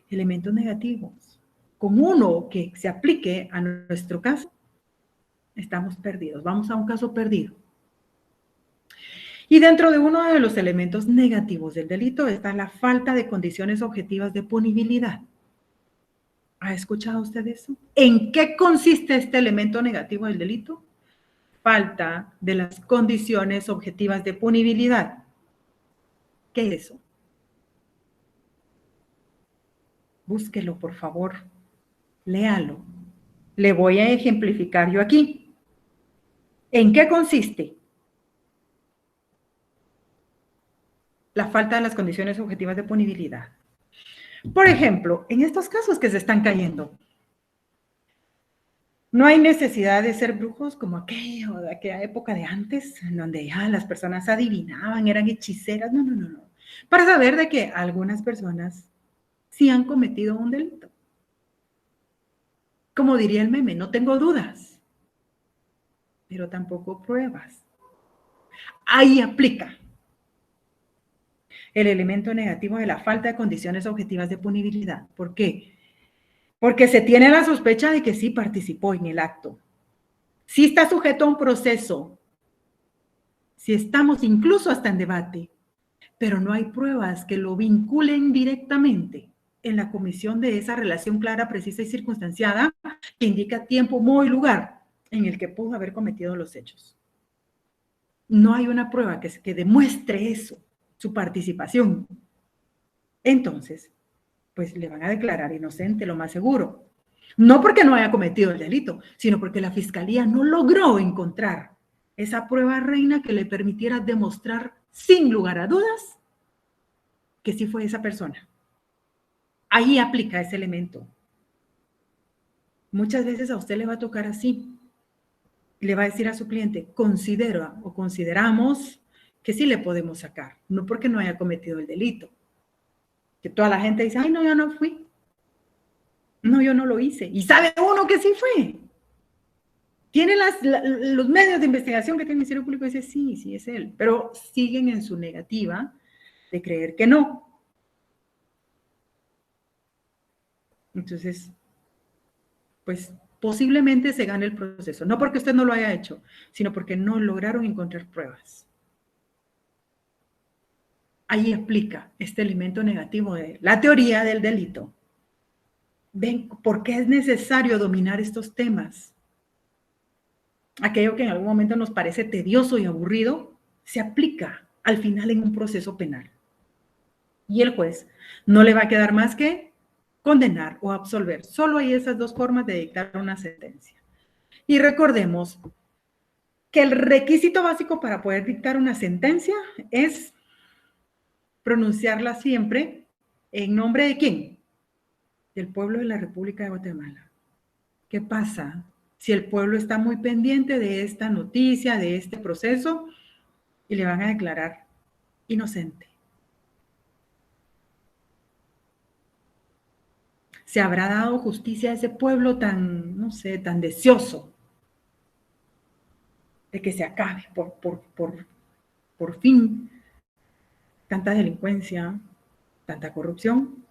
S1: Elementos negativos. Con uno que se aplique a nuestro caso, estamos perdidos. Vamos a un caso perdido. Y dentro de uno de los elementos negativos del delito está la falta de condiciones objetivas de punibilidad. ¿Ha escuchado usted eso? ¿En qué consiste este elemento negativo del delito? Falta de las condiciones objetivas de punibilidad. ¿Qué es eso? Búsquelo, por favor. Léalo. Le voy a ejemplificar yo aquí. ¿En qué consiste? La falta de las condiciones objetivas de punibilidad. Por ejemplo, en estos casos que se están cayendo, no hay necesidad de ser brujos como aquella época de antes, en donde ya las personas adivinaban, eran hechiceras. No, no, no, no. Para saber de que algunas personas sí han cometido un delito. Como diría el meme, no tengo dudas, pero tampoco pruebas. Ahí aplica el elemento negativo de la falta de condiciones objetivas de punibilidad. ¿Por qué? Porque se tiene la sospecha de que sí participó en el acto. Sí está sujeto a un proceso. Si estamos incluso hasta en debate, pero no hay pruebas que lo vinculen directamente en la comisión de esa relación clara, precisa y circunstanciada que indica tiempo, modo y lugar en el que pudo haber cometido los hechos. No hay una prueba que demuestre eso, su participación. Entonces, pues le van a declarar inocente, lo más seguro. No porque no haya cometido el delito, sino porque la fiscalía no logró encontrar esa prueba reina que le permitiera demostrar sin lugar a dudas que sí fue esa persona. Ahí aplica ese elemento. Muchas veces a usted le va a tocar así. Le va a decir a su cliente, considera o consideramos que sí le podemos sacar, no porque no haya cometido el delito. Que toda la gente dice, ay, no, yo no fui. No, yo no lo hice. Y sabe uno que sí fue. Tiene los medios de investigación que tiene el Ministerio Público y dice, sí, sí es él. Pero siguen en su negativa de creer que no. Entonces, pues posiblemente se gane el proceso. No porque usted no lo haya hecho, sino porque no lograron encontrar pruebas. Ahí aplica este elemento negativo de la teoría del delito. ¿Ven por qué es necesario dominar estos temas? Aquello que en algún momento nos parece tedioso y aburrido, se aplica al final en un proceso penal. Y el juez no le va a quedar más que condenar o absolver. Solo hay esas dos formas de dictar una sentencia. Y recordemos que el requisito básico para poder dictar una sentencia es pronunciarla siempre en nombre de ¿quién? Del pueblo de la República de Guatemala. ¿Qué pasa si el pueblo está muy pendiente de esta noticia, de este proceso, y le van a declarar inocente? ¿Se habrá dado justicia a ese pueblo tan, no sé, tan deseoso de que se acabe por fin tanta delincuencia, tanta corrupción?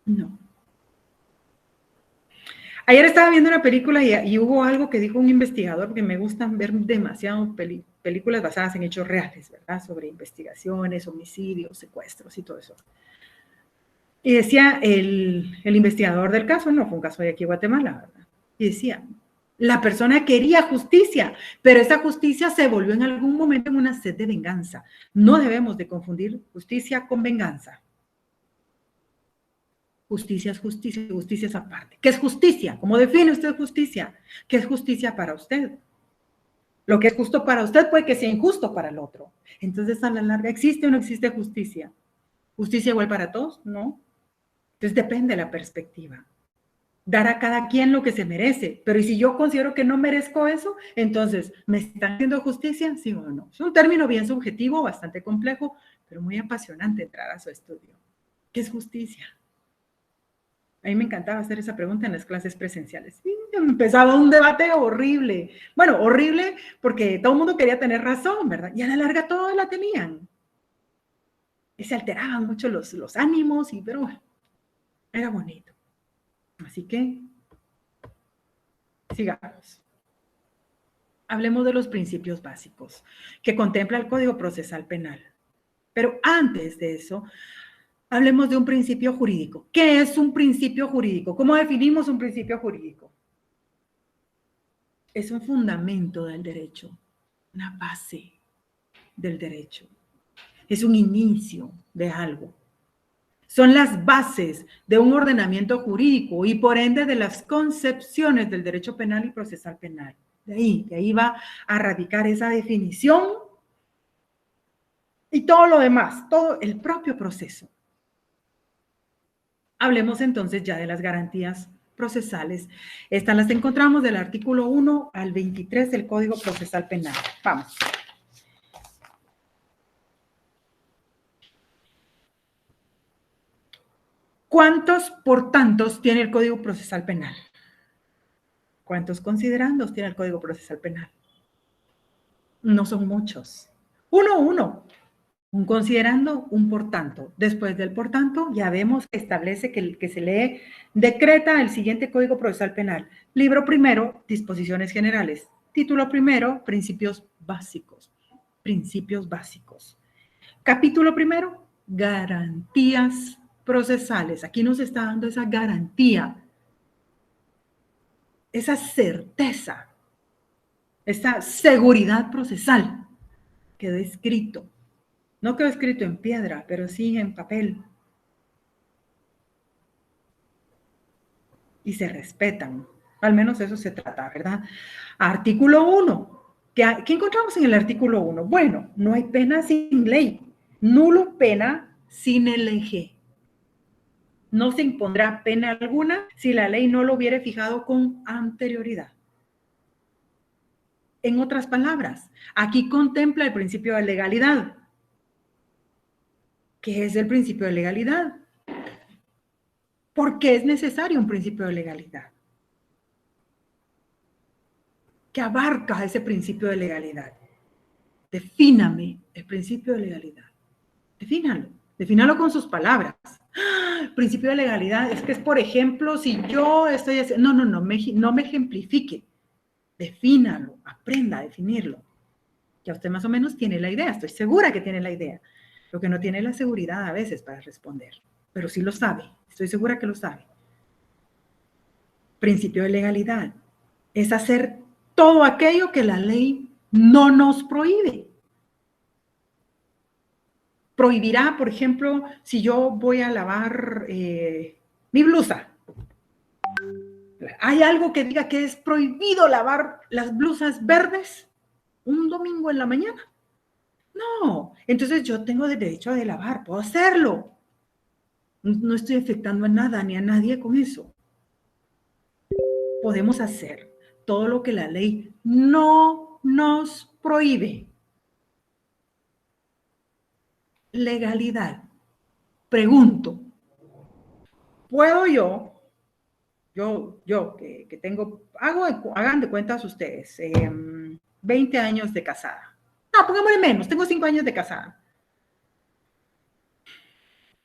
S1: No. Ayer estaba viendo una película y hubo algo que dijo un investigador, porque me gustan ver demasiado películas basadas en hechos reales, ¿verdad? Sobre investigaciones, homicidios, secuestros y todo eso. Y decía el investigador del caso, no fue un caso de aquí en Guatemala, ¿verdad? Y decía, la persona quería justicia, pero esa justicia se volvió en algún momento en una sed de venganza. No debemos de confundir justicia con venganza. Justicia es justicia, justicia es aparte. ¿Qué es justicia? ¿Cómo define usted justicia? ¿Qué es justicia para usted? Lo que es justo para usted puede que sea injusto para el otro. Entonces, a la larga, ¿existe o no existe justicia? ¿Justicia igual para todos? No. Entonces, depende de la perspectiva. Dar a cada quien lo que se merece. Pero ¿y si yo considero que no merezco eso? Entonces, ¿me están haciendo justicia? ¿Sí o no? Es un término bien subjetivo, bastante complejo, pero muy apasionante entrar a su estudio. ¿Qué es justicia? A mí me encantaba hacer esa pregunta en las clases presenciales. Y empezaba un debate horrible. Bueno, horrible porque todo el mundo quería tener razón, ¿verdad? Y a la larga todos la tenían. Y se alteraban mucho los ánimos, pero era bonito. Así que, sigamos. Hablemos de los principios básicos que contempla el Código Procesal Penal. Pero antes de eso, hablemos de un principio jurídico. ¿Qué es un principio jurídico? ¿Cómo definimos un principio jurídico? Es un fundamento del derecho, una base del derecho. Es un inicio de algo. Son las bases de un ordenamiento jurídico y por ende de las concepciones del derecho penal y procesal penal. De ahí va a radicar esa definición y todo lo demás, todo el propio proceso. Hablemos entonces ya de las garantías procesales. Estas las encontramos del artículo 1 al 23 del Código Procesal Penal. Vamos. ¿Cuántos por tantos tiene el Código Procesal Penal? ¿Cuántos considerandos tiene el Código Procesal Penal? No son muchos. Uno. Un considerando, un por tanto. Después del por tanto, ya vemos que establece que el que se lee decreta el siguiente Código Procesal Penal. Libro primero, disposiciones generales. Título primero, principios básicos. Principios básicos. Capítulo primero, garantías procesales. Aquí nos está dando esa garantía, esa certeza, esa seguridad procesal. Quedó escrito. No quedó escrito en piedra, pero sí en papel. Y se respetan. Al menos eso se trata, ¿verdad? Artículo 1. ¿Qué encontramos en el artículo 1? Bueno, no hay pena sin ley. Nulo pena sin el eje. No se impondrá pena alguna si la ley no lo hubiere fijado con anterioridad. En otras palabras, aquí contempla el principio de legalidad. ¿Qué es el principio de legalidad? ¿Por qué es necesario un principio de legalidad? ¿Qué abarca ese principio de legalidad? Defíname el principio de legalidad. Defínalo. Defínalo con sus palabras. Principio de legalidad es que es, por ejemplo, si yo estoy haciendo... No me ejemplifique. Defínalo, aprenda a definirlo. Ya usted más o menos tiene la idea, estoy segura que tiene la idea. Lo que no tiene es la seguridad a veces para responder, pero sí lo sabe, estoy segura que lo sabe. Principio de legalidad es hacer todo aquello que la ley no nos prohíbe. Prohibirá, por ejemplo, si yo voy a lavar mi blusa. ¿Hay algo que diga que es prohibido lavar las blusas verdes un domingo en la mañana? No, entonces yo tengo derecho de lavar, puedo hacerlo. No estoy afectando a nada ni a nadie con eso. Podemos hacer todo lo que la ley no nos prohíbe. Legalidad. Pregunto, ¿puedo yo que tengo, hagan de cuentas ustedes, 20 años de casada? No, pongámosle menos, tengo 5 años de casada.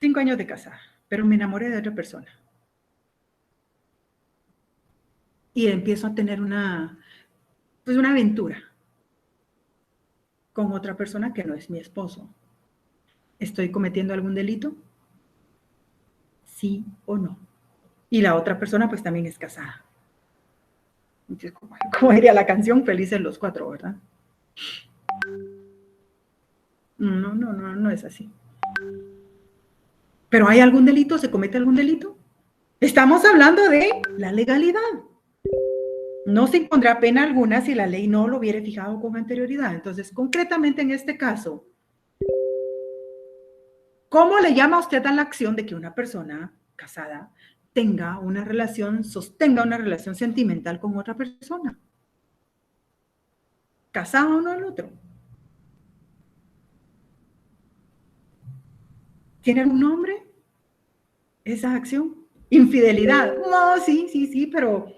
S1: 5 años de casada, pero me enamoré de otra persona. Y empiezo a tener una aventura con otra persona que no es mi esposo. ¿Estoy cometiendo algún delito? ¿Sí o no? Y la otra persona pues también es casada. Entonces, como diría la canción, felices los 4, ¿verdad? No es así. ¿Pero hay algún delito? ¿Se comete algún delito? Estamos hablando de la legalidad. No se impondrá pena alguna si la ley no lo hubiere fijado con anterioridad. Entonces, concretamente en este caso, ¿cómo le llama usted a la acción de que una persona casada sostenga una relación sentimental con otra persona? ¿Casado o no el otro? ¿Tiene algún nombre esa acción? Infidelidad. No, sí, pero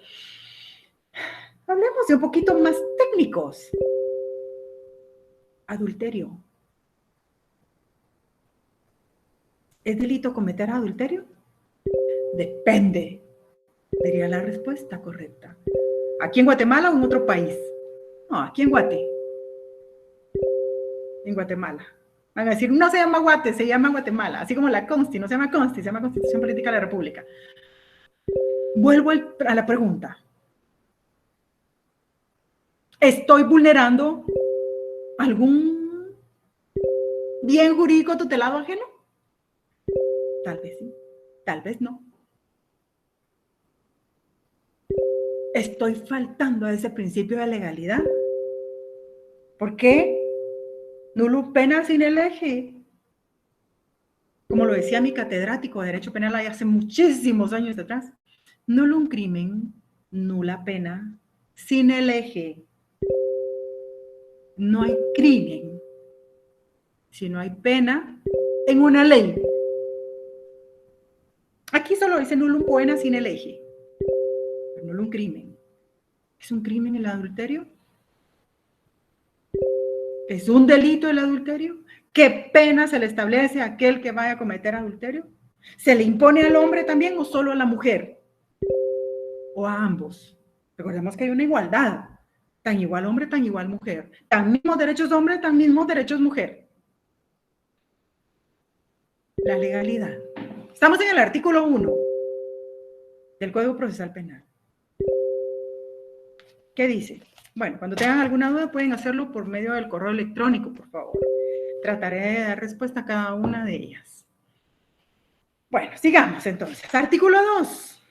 S1: hablemos de un poquito más técnicos. Adulterio. ¿Es delito cometer adulterio? Depende, sería la respuesta correcta. ¿Aquí en Guatemala o en otro país? No, aquí en Guatemala. Van a decir, no se llama Guate, se llama Guatemala. Así como la Consti, no se llama Consti, se llama Constitución Política de la República. Vuelvo a la pregunta. ¿Estoy vulnerando algún bien jurídico tutelado ajeno? Tal vez sí, tal vez no. ¿Estoy faltando a ese principio de legalidad? ¿Por qué? Nulo pena sin el eje. Como lo decía mi catedrático de Derecho Penal ahí hace muchísimos años atrás. Nulo un crimen, nula pena, sin el eje. No hay crimen si no hay pena en una ley. Aquí solo dice nulo pena sin el eje, pero nulo un crimen. ¿Es un crimen el adulterio? ¿Es un delito el adulterio? ¿Qué pena se le establece a aquel que vaya a cometer adulterio? ¿Se le impone al hombre también o solo a la mujer? ¿O a ambos? Recordemos que hay una igualdad. Tan igual hombre, tan igual mujer. Tan mismos derechos hombre, tan mismos derechos mujer. La legalidad. Estamos en el artículo 1 del Código Procesal Penal. ¿Qué dice? Bueno, cuando tengan alguna duda pueden hacerlo por medio del correo electrónico, por favor. Trataré de dar respuesta a cada una de ellas. Bueno, sigamos entonces. Artículo 2.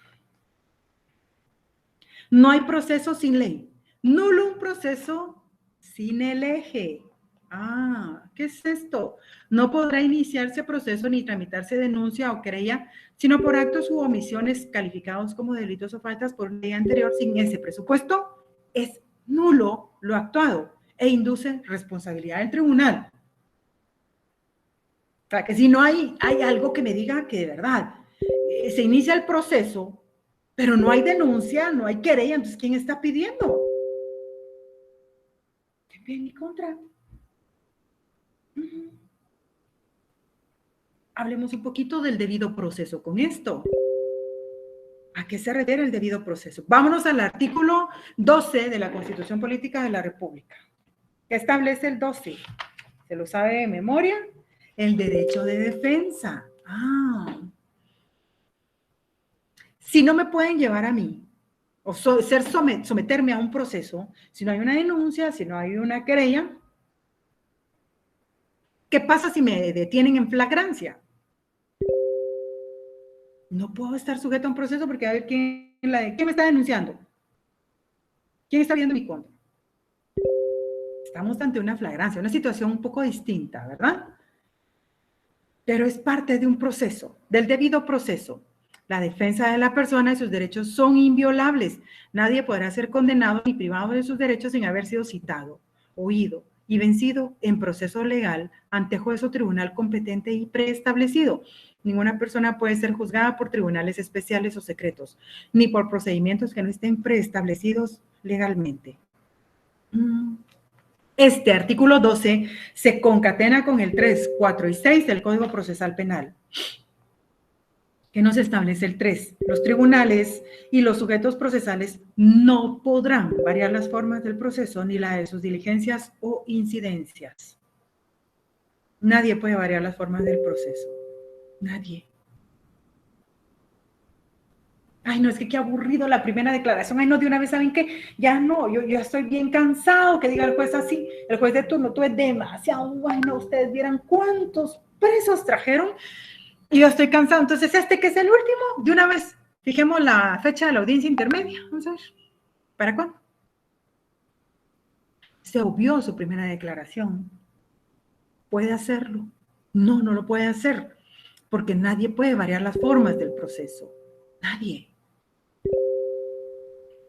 S1: No hay proceso sin ley. Nulo un proceso sin el eje. Ah, ¿qué es esto? No podrá iniciarse proceso ni tramitarse denuncia o querella, sino por actos u omisiones calificados como delitos o faltas por ley anterior sin ese presupuesto. Es nulo lo actuado e induce responsabilidad del tribunal. O sea, que si no hay algo que me diga que de verdad se inicia el proceso, pero no hay denuncia, no hay querella, entonces ¿quién está pidiendo? En mi contra. Hablemos un poquito del debido proceso con esto. ¿A qué se refiere el debido proceso? Vámonos al artículo 12 de la Constitución Política de la República. ¿Qué establece el 12? ¿Se lo sabe de memoria? El derecho de defensa. Si no me pueden llevar a mí, o someterme a un proceso, si no hay una denuncia, si no hay una querella, ¿qué pasa si me detienen en flagrancia? No puedo estar sujeto a un proceso porque a ver quién me está denunciando. ¿Quién está viendo mi contra? Estamos ante una flagrancia, una situación un poco distinta, ¿verdad? Pero es parte de un proceso, del debido proceso. La defensa de la persona y sus derechos son inviolables. Nadie podrá ser condenado ni privado de sus derechos sin haber sido citado, oído y vencido en proceso legal ante juez o tribunal competente y preestablecido. Ninguna persona puede ser juzgada por tribunales especiales o secretos, ni por procedimientos que no estén preestablecidos legalmente. Este artículo 12 se concatena con el 3, 4 y 6 del Código Procesal Penal. ¿Qué nos establece el 3? Los tribunales y los sujetos procesales no podrán variar las formas del proceso ni la de sus diligencias o incidencias. Nadie puede variar las formas del proceso. Nadie. Ay, no, es que qué aburrido la primera declaración. Ay, no, de una vez, ¿saben qué? Ya no, yo ya estoy bien cansado que diga el juez así. El juez de turno, tú es demasiado bueno. Ustedes vieran cuántos presos trajeron y yo estoy cansado. Entonces, que es el último, de una vez, fijemos la fecha de la audiencia intermedia. Vamos a ver. ¿Para cuándo? Se obvió su primera declaración. ¿Puede hacerlo? No, no lo puede hacer, porque nadie puede variar las formas del proceso. Nadie.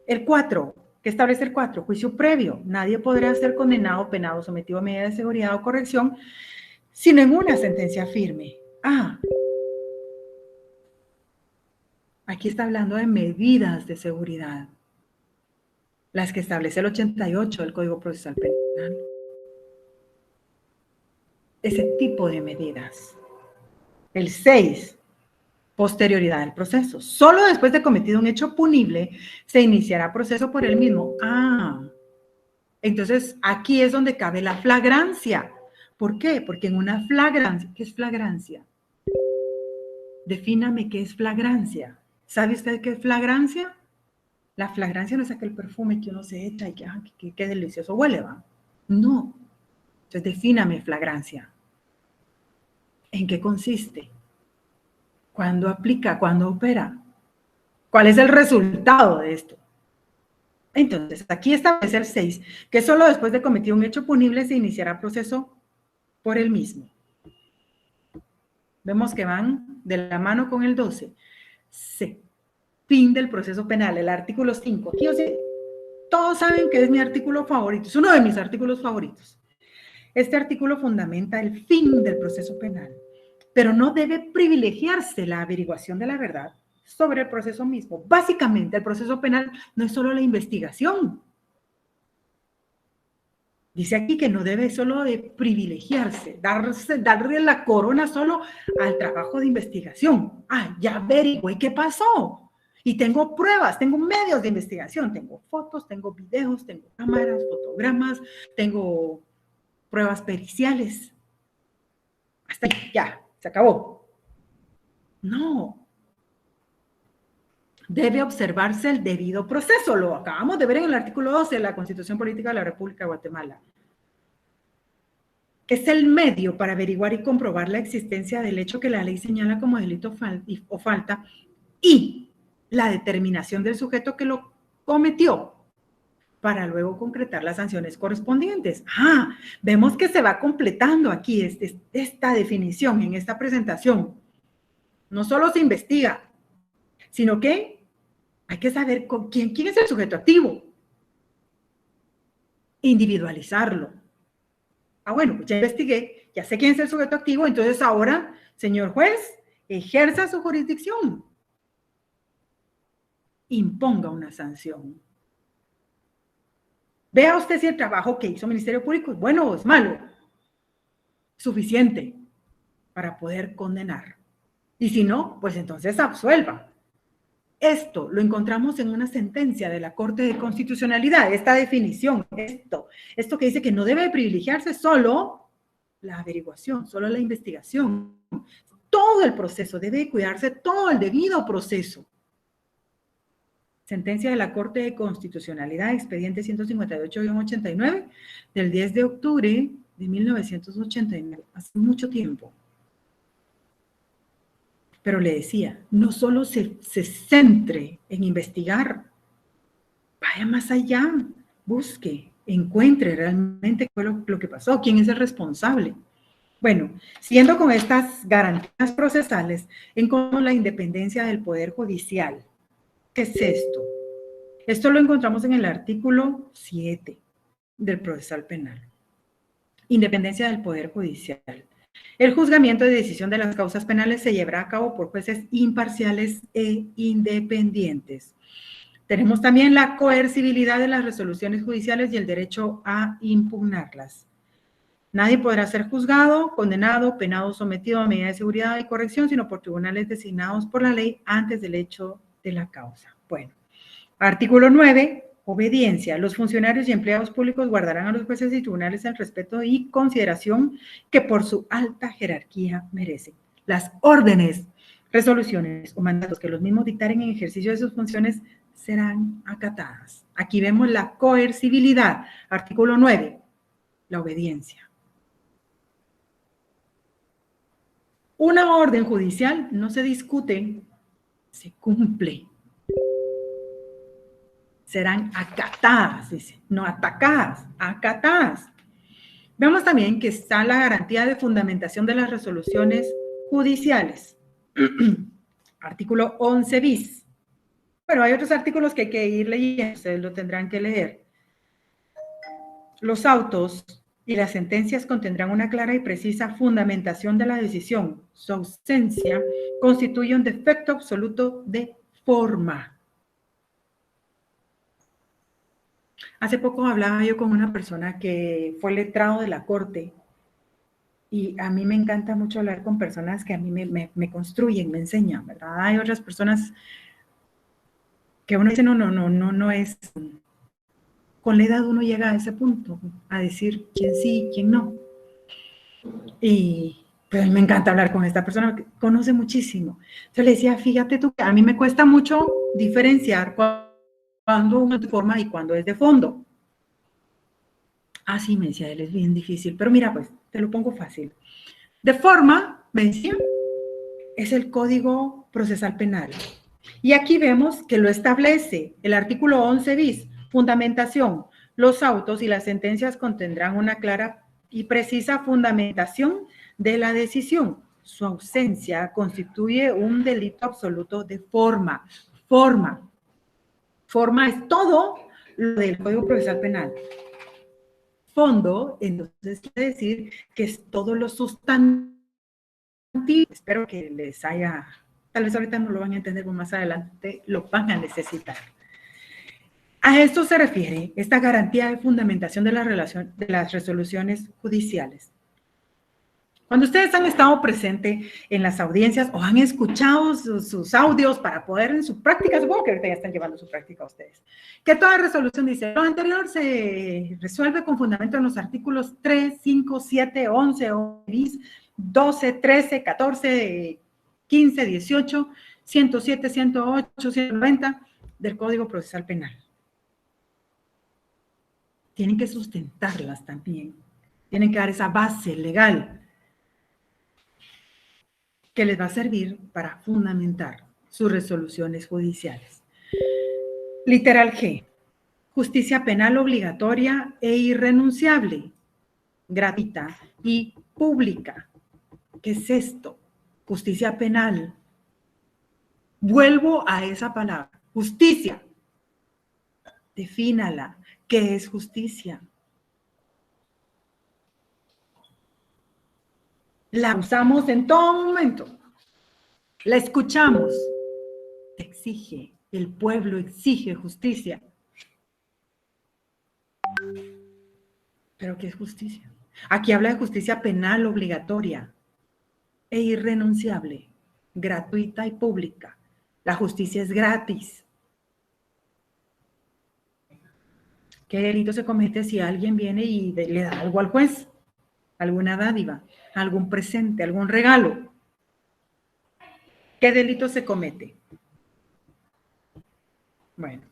S1: El 4, ¿qué establece el 4? Juicio previo. Nadie podrá ser condenado, penado, sometido a medida de seguridad o corrección sin ninguna sentencia firme. Aquí está hablando de medidas de seguridad, las que establece el 88 del Código Procesal Penal. Ese tipo de medidas. El 6, posterioridad del proceso. Solo después de cometido un hecho punible se iniciará proceso por el mismo. Entonces aquí es donde cabe la flagrancia. ¿Por qué? Porque en una flagrancia, ¿qué es flagrancia? Defíname qué es flagrancia. ¿Sabe usted qué es flagrancia? La flagrancia no es aquel perfume que uno se echa y que delicioso huele, ¿va? No. Entonces defíname flagrancia. ¿En qué consiste? ¿Cuándo aplica? ¿Cuándo opera? ¿Cuál es el resultado de esto? Entonces, aquí establece el 6, que solo después de cometido un hecho punible se iniciará proceso por el mismo. Vemos que van de la mano con el 12. C. Fin del proceso penal, el artículo 5. Aquí, todos saben que es mi artículo favorito, es uno de mis artículos favoritos. Este artículo fundamenta el fin del proceso penal, pero no debe privilegiarse la averiguación de la verdad sobre el proceso mismo. Básicamente, el proceso penal no es solo la investigación. Dice aquí que no debe solo de privilegiarse, darle la corona solo al trabajo de investigación. Ya averigüé qué pasó. Y tengo pruebas, tengo medios de investigación, tengo fotos, tengo videos, tengo cámaras, fotogramas, tengo pruebas periciales. Hasta ahí, ya, se acabó. No. Debe observarse el debido proceso. Lo acabamos de ver en el artículo 12 de la Constitución Política de la República de Guatemala. Es el medio para averiguar y comprobar la existencia del hecho que la ley señala como delito o falta y la determinación del sujeto que lo cometió. para luego concretar las sanciones correspondientes. Vemos que se va completando aquí esta definición en esta presentación. No solo se investiga, sino que hay que saber quién es el sujeto activo. Individualizarlo. Bueno, pues ya investigué, ya sé quién es el sujeto activo, entonces ahora, señor juez, ejerza su jurisdicción. Imponga una sanción. Vea usted si el trabajo que hizo el Ministerio Público es bueno o es malo. Suficiente para poder condenar. Y si no, pues entonces absuelva. Esto lo encontramos en una sentencia de la Corte de Constitucionalidad, esta definición, esto que dice que no debe privilegiarse solo la averiguación, solo la investigación. Todo el proceso, debe cuidarse todo el debido proceso. Sentencia de la Corte de Constitucionalidad, expediente 158-89, del 10 de octubre de 1989, hace mucho tiempo. Pero le decía, no solo se centre en investigar, vaya más allá, busque, encuentre realmente qué fue lo que pasó, quién es el responsable. Bueno, siguiendo con estas garantías procesales, encontramos la independencia del Poder Judicial. ¿Qué es esto? Esto lo encontramos en el artículo 7 del Procesal Penal. Independencia del Poder Judicial. El juzgamiento de decisión de las causas penales se llevará a cabo por jueces imparciales e independientes. Tenemos también la coercibilidad de las resoluciones judiciales y el derecho a impugnarlas. Nadie podrá ser juzgado, condenado, penado o sometido a medida de seguridad y corrección, sino por tribunales designados por la ley antes del hecho de la causa. Bueno, artículo 9. Obediencia. Los funcionarios y empleados públicos guardarán a los jueces y tribunales el respeto y consideración que por su alta jerarquía merecen. Las órdenes, resoluciones o mandatos que los mismos dictaren en ejercicio de sus funciones serán acatadas. Aquí vemos la coercibilidad. Artículo 9. La obediencia. Una orden judicial no se discute, se cumple. Serán acatadas, dice, no atacadas, acatadas. Vemos también que está la garantía de fundamentación de las resoluciones judiciales. Artículo 11 bis. Bueno, hay otros artículos que hay que ir leyendo, ustedes lo tendrán que leer. Los autos y las sentencias contendrán una clara y precisa fundamentación de la decisión. Su ausencia constituye un defecto absoluto de forma. Hace poco hablaba yo con una persona que fue letrado de la Corte y a mí me encanta mucho hablar con personas que a mí me construyen, me enseñan, ¿verdad? Hay otras personas que uno dice, no es... Con la edad uno llega a ese punto, a decir quién sí, quién no. Y pues me encanta hablar con esta persona, que conoce muchísimo. Entonces le decía, fíjate tú, que a mí me cuesta mucho diferenciar cuando uno es de forma y cuando es de fondo. Sí, me decía él, es bien difícil, pero mira, pues, te lo pongo fácil. De forma, me decía, es el Código Procesal Penal. Y aquí vemos que lo establece el artículo 11 bis, fundamentación. Los autos y las sentencias contendrán una clara y precisa fundamentación de la decisión. Su ausencia constituye un delito absoluto de forma. Forma es todo lo del Código Procesal Penal. Fondo, entonces quiere decir que es todo lo sustantivo. Espero que les haya, tal vez ahorita no lo van a entender, pero más adelante lo van a necesitar. A esto se refiere esta garantía de fundamentación de las resoluciones judiciales. Cuando ustedes han estado presentes en las audiencias o han escuchado sus audios para poder en su práctica, supongo que ahorita ya están llevando su práctica ustedes, que toda resolución dice, lo anterior se resuelve con fundamento en los artículos 3, 5, 7, 11, 12, 13, 14, 15, 18, 107, 108, 190 del Código Procesal Penal. Tienen que sustentarlas también, tienen que dar esa base legal que les va a servir para fundamentar sus resoluciones judiciales. Literal G. justicia penal obligatoria e irrenunciable, gratuita y pública. ¿Qué es esto? Justicia penal. Vuelvo a esa palabra, justicia. Defínala. ¿Qué es justicia? La usamos en todo momento. La escuchamos. Exige, el pueblo exige justicia. ¿Pero qué es justicia? Aquí habla de justicia penal obligatoria e irrenunciable, gratuita y pública. La justicia es gratis. ¿Qué delito se comete si alguien viene y le da algo al juez? ¿Alguna dádiva? ¿Algún presente? ¿Algún regalo? ¿Qué delito se comete? Bueno,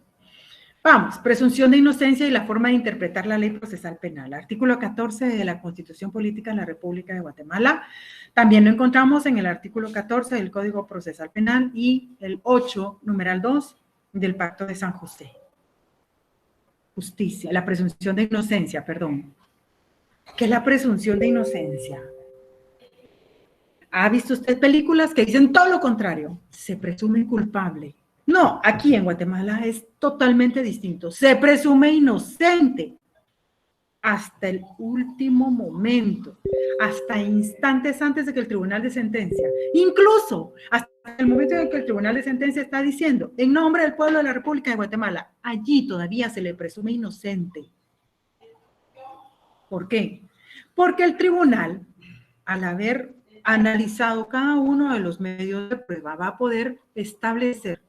S1: vamos, presunción de inocencia y la forma de interpretar la ley procesal penal. Artículo 14 de la Constitución Política de la República de Guatemala. También lo encontramos en el artículo 14 del Código Procesal Penal y el 8, numeral 2 del Pacto de San José. Justicia, la presunción de inocencia, perdón. ¿Qué es la presunción de inocencia? ¿Ha visto usted películas que dicen todo lo contrario? Se presume culpable. No, aquí en Guatemala es totalmente distinto. Se presume inocente hasta el último momento, hasta instantes antes de que el tribunal de sentencia, incluso hasta el momento en que el tribunal de sentencia está diciendo, en nombre del pueblo de la República de Guatemala, allí todavía se le presume inocente. ¿Por qué? Porque el tribunal, al haber analizado cada uno de los medios de prueba, va a poder establecer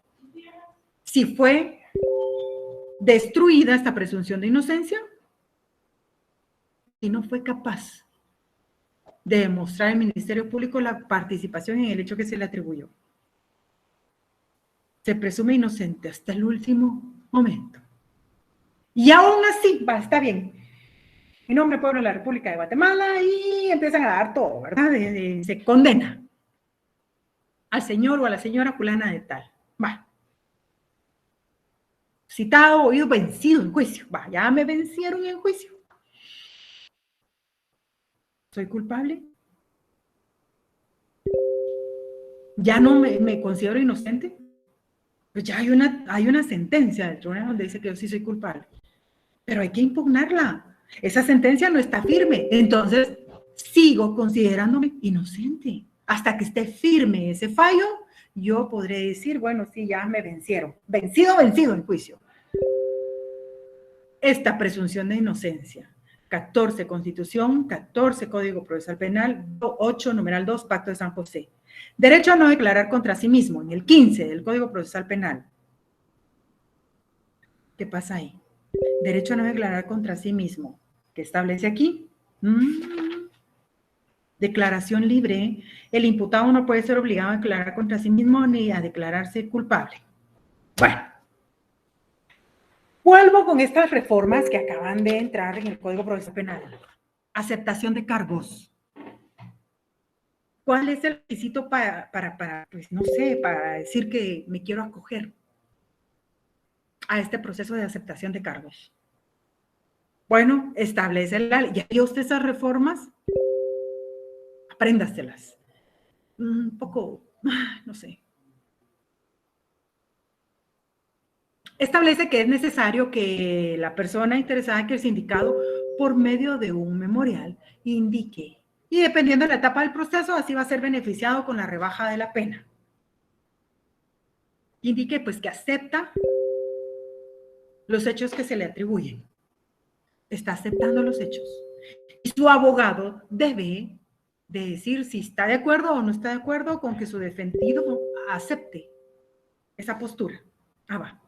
S1: si fue destruida esta presunción de inocencia, si no fue capaz de demostrar al Ministerio Público la participación en el hecho que se le atribuyó. Se presume inocente hasta el último momento. Y aún así, va, está bien. En nombre del pueblo de la República de Guatemala, y empiezan a dar todo, ¿verdad? Se condena al señor o a la señora fulana de tal. Va. Citado, oído, vencido en juicio. Va, ya me vencieron en juicio. ¿Soy culpable? ¿Ya no me considero inocente? Pues ya hay una sentencia del tribunal donde dice que yo sí soy culpable. Pero hay que impugnarla. Esa sentencia no está firme. Entonces, sigo considerándome inocente. Hasta que esté firme ese fallo, yo podré decir, bueno, sí, ya me vencieron. Vencido en juicio. Esta presunción de inocencia. 14 Constitución, 14 Código Procesal Penal, 8 numeral 2 Pacto de San José. Derecho a no declarar contra sí mismo, en el 15 del Código Procesal Penal. ¿Qué pasa ahí? Derecho a no declarar contra sí mismo. ¿Qué establece aquí? Declaración libre. El imputado no puede ser obligado a declarar contra sí mismo ni a declararse culpable. Bueno. Vuelvo con estas reformas que acaban de entrar en el Código Procesal Penal. Aceptación de cargos. ¿Cuál es el requisito para pues no sé, para decir que me quiero acoger a este proceso de aceptación de cargos? Bueno, establece la ley. ¿Ya vio usted esas reformas? Apréndaselas. Un poco, no sé. Establece que es necesario que la persona interesada, que el sindicato, por medio de un memorial, indique, y dependiendo de la etapa del proceso, así va a ser beneficiado con la rebaja de la pena. Indique pues que acepta los hechos que se le atribuyen. Está aceptando los hechos. Y su abogado debe de decir si está de acuerdo o no está de acuerdo con que su defendido acepte esa postura. Va.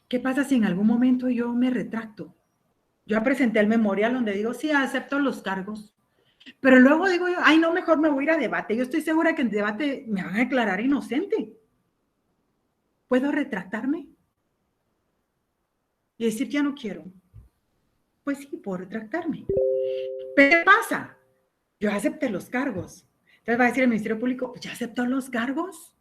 S1: ¿Qué pasa si en algún momento yo me retracto? Yo presenté el memorial donde digo, sí, acepto los cargos. Pero luego digo yo, ay, no, mejor me voy a ir a debate. Yo estoy segura que en debate me van a declarar inocente. ¿Puedo retractarme? Y decir, ya no quiero. Pues sí, puedo retractarme. ¿Pero qué pasa? Yo acepté los cargos. Entonces va a decir el Ministerio Público, pues ya aceptó los cargos.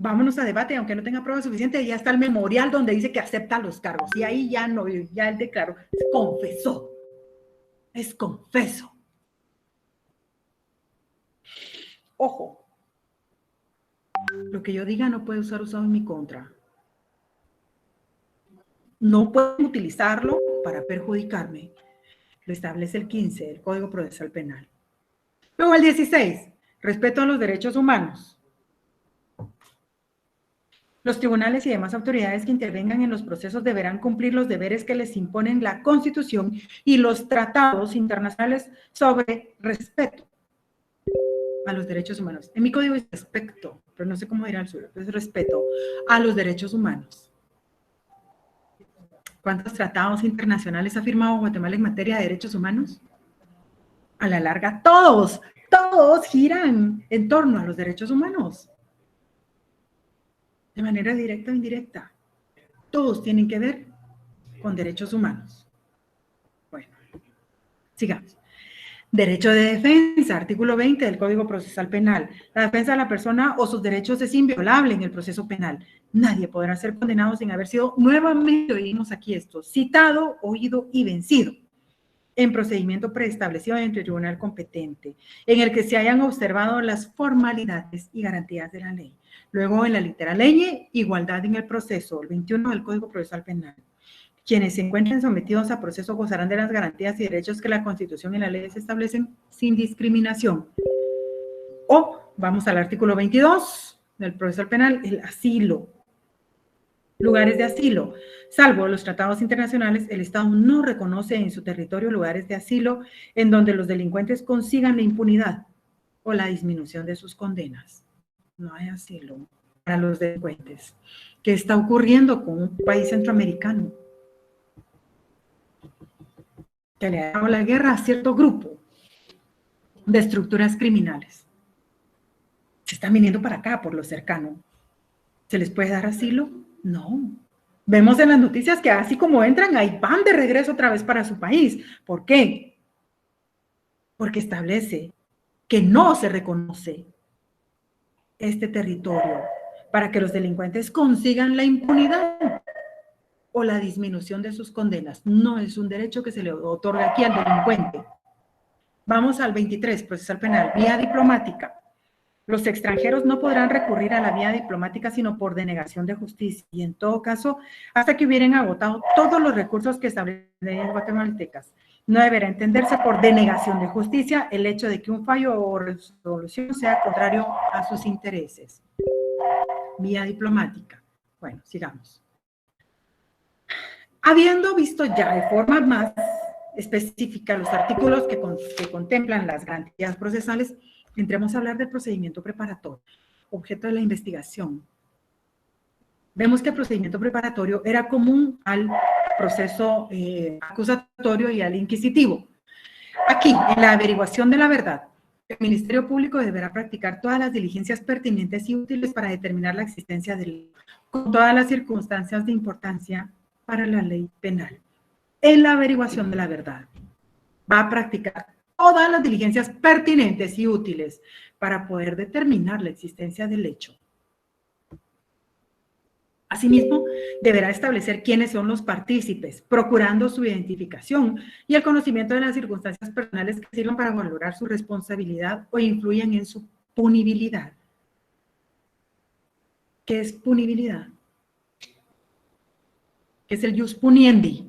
S1: vámonos a debate, aunque no tenga prueba suficiente, ya está el memorial donde dice que acepta los cargos. Y ahí ya no, ya él declaró, confesó. Es confeso. Ojo, lo que yo diga no puede ser usado en mi contra. No pueden utilizarlo para perjudicarme. Lo establece el 15 del Código Procesal Penal. Luego el 16, respeto a los derechos humanos. Los tribunales y demás autoridades que intervengan en los procesos deberán cumplir los deberes que les imponen la Constitución y los tratados internacionales sobre respeto a los derechos humanos. En mi código es respeto, pero no sé cómo dirá el suyo, es respeto a los derechos humanos. ¿Cuántos tratados internacionales ha firmado Guatemala en materia de derechos humanos? A la larga, todos giran en torno a los derechos humanos. De manera directa o indirecta. Todos tienen que ver con derechos humanos. Bueno, sigamos. Derecho de defensa, artículo 20 del Código Procesal Penal. La defensa de la persona o sus derechos es inviolable en el proceso penal. Nadie podrá ser condenado sin haber sido nuevamente, oímos aquí esto, citado, oído y vencido en procedimiento preestablecido entre el tribunal competente, en el que se hayan observado las formalidades y garantías de la ley. Luego, en la litera ley, igualdad en el proceso, el 21 del Código Procesal Penal. Quienes se encuentren sometidos a proceso gozarán de las garantías y derechos que la Constitución y las leyes establecen sin discriminación. O, vamos al artículo 22 del Procesal Penal, el asilo. Lugares de asilo. Salvo los tratados internacionales, el Estado no reconoce en su territorio lugares de asilo en donde los delincuentes consigan la impunidad o la disminución de sus condenas. No hay asilo para los delincuentes. ¿Qué está ocurriendo con un país centroamericano que le ha dado la guerra a cierto grupo de estructuras criminales? Se están viniendo para acá por lo cercano. ¿Se les puede dar asilo? No. Vemos en las noticias que así como entran, ahí van de regreso otra vez para su país. ¿Por qué? Porque establece que no se reconoce este territorio para que los delincuentes consigan la impunidad o la disminución de sus condenas. No es un derecho que se le otorga aquí al delincuente. Vamos al 23, procesal penal, vía diplomática. Los extranjeros no podrán recurrir a la vía diplomática sino por denegación de justicia y en todo caso hasta que hubieran agotado todos los recursos que establecen las guatemaltecas. No deberá entenderse por denegación de justicia el hecho de que un fallo o resolución sea contrario a sus intereses. Vía diplomática. Bueno, sigamos. Habiendo visto ya de forma más específica los artículos que contemplan las garantías procesales, entremos a hablar del procedimiento preparatorio, objeto de la investigación. Vemos que el procedimiento preparatorio era común al proceso acusatorio y al inquisitivo. Aquí, en la averiguación de la verdad, el Ministerio Público deberá practicar todas las diligencias pertinentes y útiles para determinar la existencia del delito, con todas las circunstancias de importancia para la ley penal. En la averiguación de la verdad, va a practicar todas las diligencias pertinentes y útiles para poder determinar la existencia del hecho. Asimismo, deberá establecer quiénes son los partícipes, procurando su identificación y el conocimiento de las circunstancias personales que sirvan para valorar su responsabilidad o influyan en su punibilidad. ¿Qué es punibilidad? ¿Qué es el ius puniendi?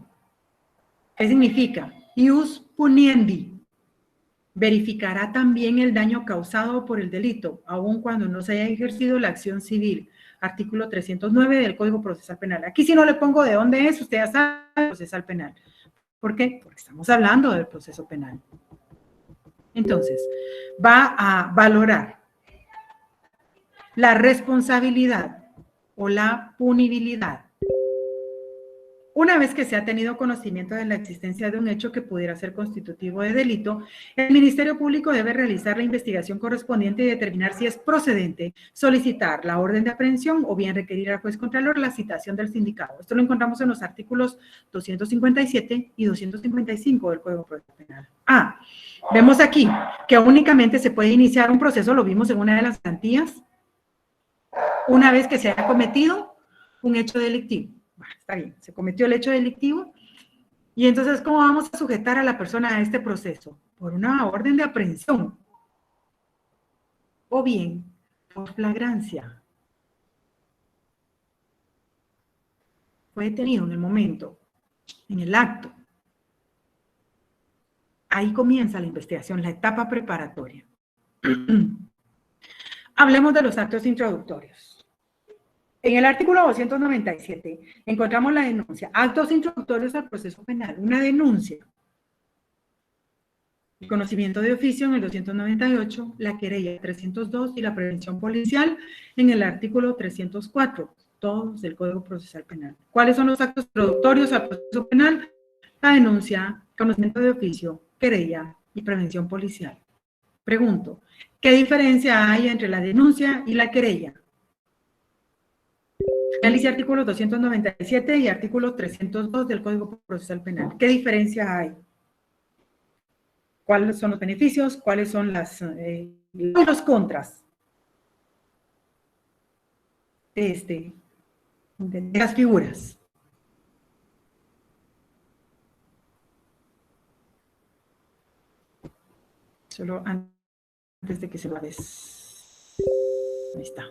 S1: ¿Qué significa? Ius puniendi. Verificará también el daño causado por el delito, aun cuando no se haya ejercido la acción civil. Artículo 309 del Código Procesal Penal. Aquí si no le pongo de dónde es, usted ya sabe, procesal penal. ¿Por qué? Porque estamos hablando del proceso penal. Entonces, va a valorar la responsabilidad o la punibilidad. Una vez que se ha tenido conocimiento de la existencia de un hecho que pudiera ser constitutivo de delito, el Ministerio Público debe realizar la investigación correspondiente y determinar si es procedente solicitar la orden de aprehensión o bien requerir al juez contralor la citación del sindicado. Esto lo encontramos en los artículos 257 y 255 del Código Procesal Penal. Vemos aquí que únicamente se puede iniciar un proceso, lo vimos en una de las garantías, una vez que se ha cometido un hecho delictivo. Bueno, está bien, se cometió el hecho delictivo. Y entonces, ¿cómo vamos a sujetar a la persona a este proceso? Por una orden de aprehensión. O bien, por flagrancia. Fue detenido en el momento, en el acto. Ahí comienza la investigación, la etapa preparatoria. Hablemos de los actos introductorios. En el artículo 297 encontramos la denuncia, actos introductorios al proceso penal, una denuncia. El conocimiento de oficio en el 298, la querella 302 y la prevención policial en el artículo 304, todos del Código Procesal Penal. ¿Cuáles son los actos introductorios al proceso penal? La denuncia, conocimiento de oficio, querella y prevención policial. Pregunto, ¿qué diferencia hay entre la denuncia y la querella? Analice artículos 297 y artículo 302 del Código Procesal Penal. ¿Qué diferencia hay? ¿Cuáles son los beneficios? ¿Cuáles son los contras de las figuras? Solo antes de que se lo des. Ahí está.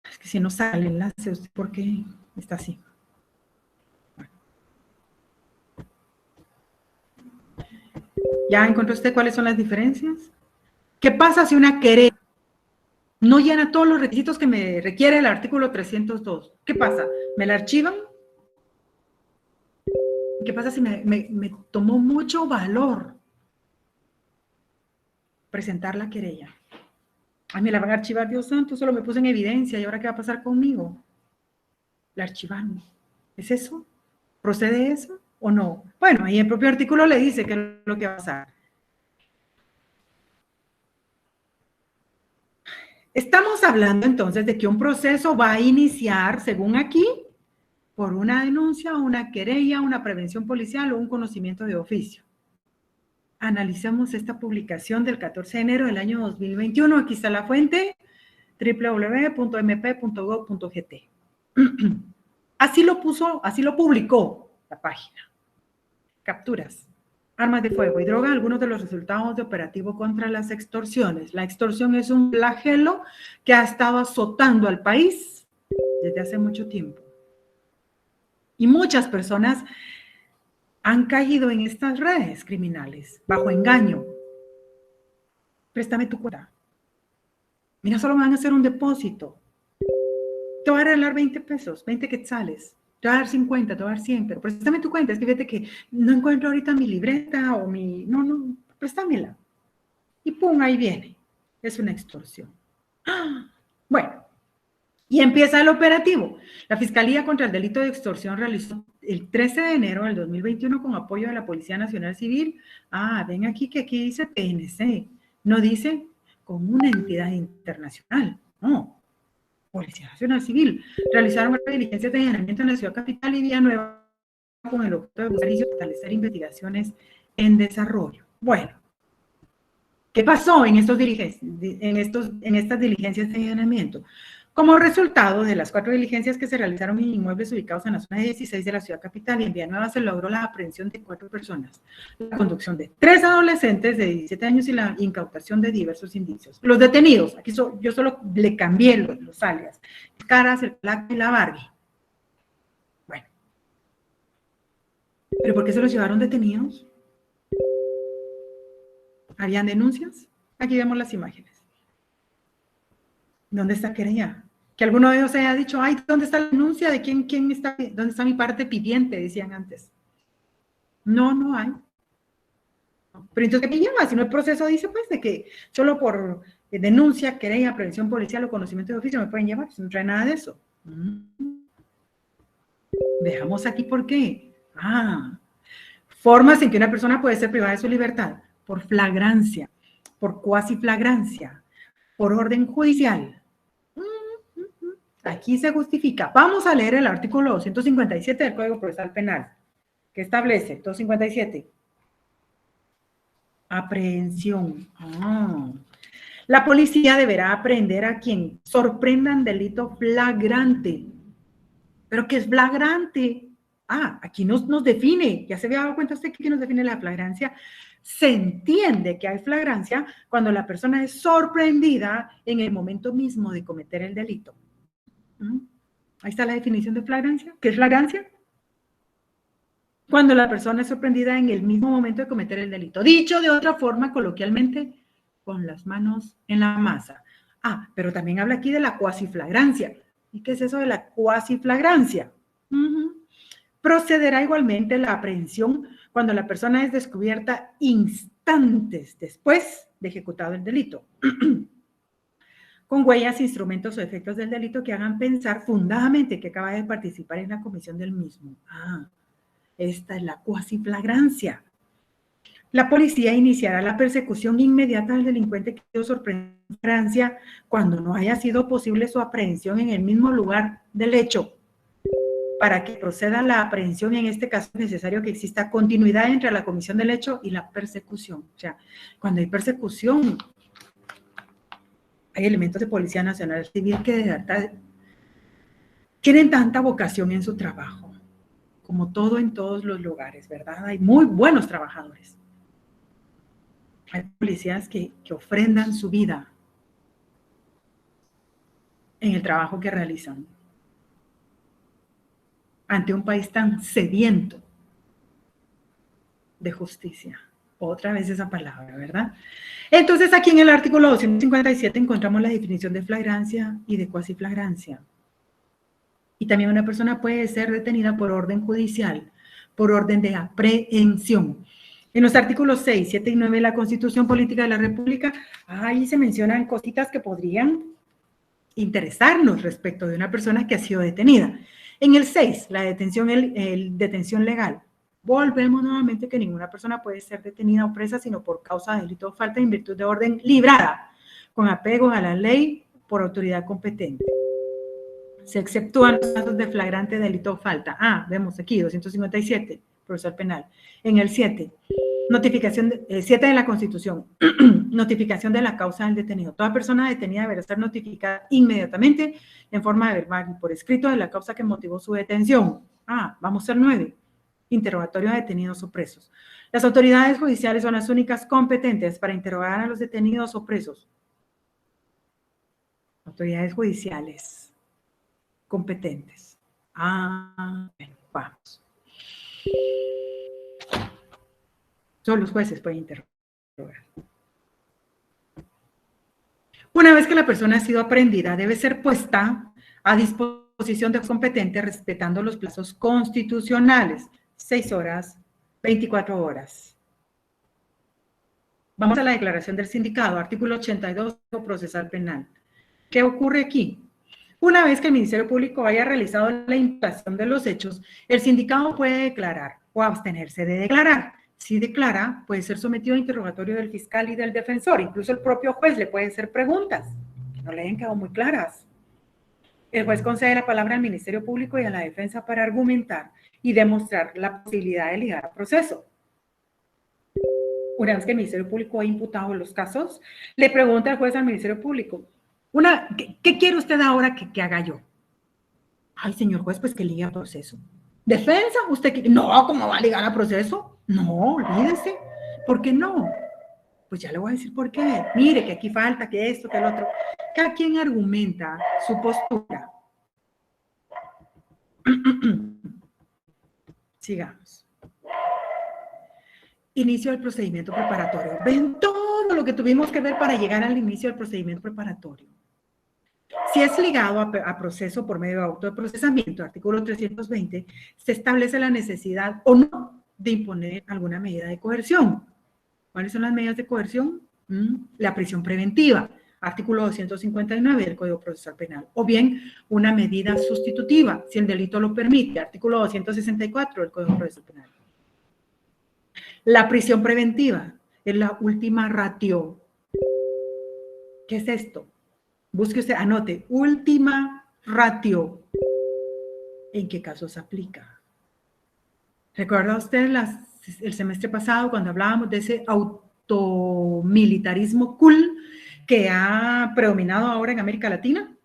S1: Es que si no sale el enlace, ¿por qué está así? ¿Ya encontró usted cuáles son las diferencias? ¿Qué pasa si una querella no llena todos los requisitos que me requiere el artículo 302? ¿Qué pasa? ¿Me la archivan? ¿Qué pasa si me tomó mucho valor presentar la querella? Ay, me la van a archivar, Dios santo, solo me puse en evidencia, ¿y ahora qué va a pasar conmigo? La archivan. ¿Es eso? ¿Procede eso o no? Bueno, ahí el propio artículo le dice qué es lo que va a pasar. Estamos hablando entonces de que un proceso va a iniciar, según aquí, por una denuncia, una querella, una prevención policial o un conocimiento de oficio. Analicemos esta publicación del 14 de enero del año 2021. Aquí está la fuente, www.mp.gov.gt. Así lo publicó la página. Capturas. Armas de fuego y droga, algunos de los resultados de operativo contra las extorsiones. La extorsión es un flagelo que ha estado azotando al país desde hace mucho tiempo. Y muchas personas han caído en estas redes criminales bajo engaño. Préstame tu cuenta. Mira, solo me van a hacer un depósito. Te voy a regalar 20 pesos, 20 quetzales. Te voy a dar 50, te voy a dar 100, pero préstame tu cuenta. Es que fíjate que no encuentro ahorita mi libreta o mi... No, préstamela. Y pum, ahí viene. Es una extorsión. Bueno, y empieza el operativo. La Fiscalía contra el Delito de Extorsión realizó el 13 de enero del 2021 con apoyo de la Policía Nacional Civil. Ven aquí que aquí dice PNC. No dice con una entidad internacional. No. Policía Nacional Civil. Realizaron diligencias de allanamiento en la ciudad capital y Villanueva con el objeto de buscar y fortalecer investigaciones en desarrollo. Bueno, ¿qué pasó en estas diligencias de allanamiento? Como resultado de las 4 diligencias que se realizaron en inmuebles ubicados en la zona 16 de la ciudad capital y en Villanueva, se logró la aprehensión de 4 personas, la conducción de 3 adolescentes de 17 años y la incautación de diversos indicios. Los detenidos, aquí yo solo le cambié los alias, Caras, el Placa y la Barbie. Bueno, ¿pero por qué se los llevaron detenidos? ¿Habían denuncias? Aquí vemos las imágenes. ¿Dónde está querella? Que alguno de ellos haya dicho, ay, ¿dónde está la denuncia? ¿De quién está? ¿Dónde está mi parte pidiente? Decían antes. No hay. Pero entonces, ¿qué lleva? Si no, el proceso dice, pues, de que solo por denuncia, querella, prevención policial o conocimiento de oficio me pueden llevar. Pues no trae nada de eso. Veamos aquí por qué. Formas en que una persona puede ser privada de su libertad. Por flagrancia, por cuasi flagrancia, por orden judicial. Aquí se justifica. Vamos a leer el artículo 257 del Código Procesal Penal, que establece, 257, aprehensión. La policía deberá aprehender a quien sorprendan delito flagrante. ¿Pero qué es flagrante? Aquí nos define. ¿Ya se había dado cuenta usted que aquí nos define la flagrancia? Se entiende que hay flagrancia cuando la persona es sorprendida en el momento mismo de cometer el delito. Ahí está la definición de flagrancia. ¿Qué es flagrancia? Cuando la persona es sorprendida en el mismo momento de cometer el delito. Dicho de otra forma, coloquialmente, con las manos en la masa. Pero también habla aquí de la cuasiflagrancia. ¿Y qué es eso de la cuasiflagrancia? Procederá igualmente la aprehensión cuando la persona es descubierta instantes después de ejecutado el delito, con huellas, instrumentos o efectos del delito que hagan pensar fundadamente que acaba de participar en la comisión del mismo. Esta es la cuasiflagrancia. La policía iniciará la persecución inmediata del delincuente que dio sorprendida cuando no haya sido posible su aprehensión en el mismo lugar del hecho. Para que proceda la aprehensión, en este caso es necesario que exista continuidad entre la comisión del hecho y la persecución. O sea, cuando hay persecución, hay elementos de Policía Nacional Civil que de verdad tienen tanta vocación en su trabajo, como todo en todos los lugares, ¿verdad? Hay muy buenos trabajadores. Hay policías que ofrendan su vida en el trabajo que realizan ante un país tan sediento de justicia. Otra vez esa palabra, ¿verdad? Entonces, aquí en el artículo 257 encontramos la definición de flagrancia y de cuasiflagrancia. Y también una persona puede ser detenida por orden judicial, por orden de aprehensión. En los artículos 6, 7 y 9 de la Constitución Política de la República, ahí se mencionan cositas que podrían interesarnos respecto de una persona que ha sido detenida. En el 6, la detención, detención legal. Volvemos nuevamente que ninguna persona puede ser detenida o presa sino por causa de delito o falta en virtud de orden librada, con apego a la ley por autoridad competente. Se exceptúan los casos de flagrante delito o falta. Vemos aquí, 257, procesal penal. En el 7, notificación 7 de la Constitución, notificación de la causa del detenido. Toda persona detenida deberá ser notificada inmediatamente en forma de verbal y por escrito de la causa que motivó su detención. Vamos al 9, interrogatorio de detenidos o presos. Las autoridades judiciales son las únicas competentes para interrogar a los detenidos o presos. Autoridades judiciales competentes. Bueno, vamos. Solo los jueces pueden interrogar. Una vez que la persona ha sido aprehendida, debe ser puesta a disposición de competente respetando los plazos constitucionales, 6 horas, 24 horas. Vamos a la declaración del sindicado, artículo 82, procesal penal. ¿Qué ocurre aquí? Una vez que el Ministerio Público haya realizado la imputación de los hechos, el sindicado puede declarar o abstenerse de declarar. Si declara, puede ser sometido a interrogatorio del fiscal y del defensor. Incluso el propio juez le puede hacer preguntas que no le hayan quedado muy claras. El juez concede la palabra al Ministerio Público y a la defensa para argumentar y demostrar la posibilidad de ligar a proceso. Una vez que el Ministerio Público ha imputado los casos, le pregunta al juez al Ministerio Público, ¿qué quiere usted ahora que haga yo? Ay, señor juez, pues que ligue a proceso. ¿Defensa? ¿Usted quiere? No, ¿cómo va a ligar a proceso? No, olvídese. ¿Por qué no? Pues ya le voy a decir por qué. Mire, que aquí falta, que esto, que el otro. Cada quien argumenta su postura. Sigamos. Inicio del procedimiento preparatorio. Ven todo lo que tuvimos que ver para llegar al inicio del procedimiento preparatorio. Si es ligado a proceso por medio de auto de procesamiento, artículo 320, se establece la necesidad o no de imponer alguna medida de coerción. ¿Cuáles son las medidas de coerción? La prisión preventiva, artículo 259 del Código Procesal Penal, o bien una medida sustitutiva, si el delito lo permite, artículo 264 del Código Procesal Penal. La prisión preventiva es la última ratio. ¿Qué es esto? Busque usted, anote, última ratio. ¿En qué casos aplica? ¿Recuerda usted el semestre pasado cuando hablábamos de ese automilitarismo cool que ha predominado ahora en América Latina.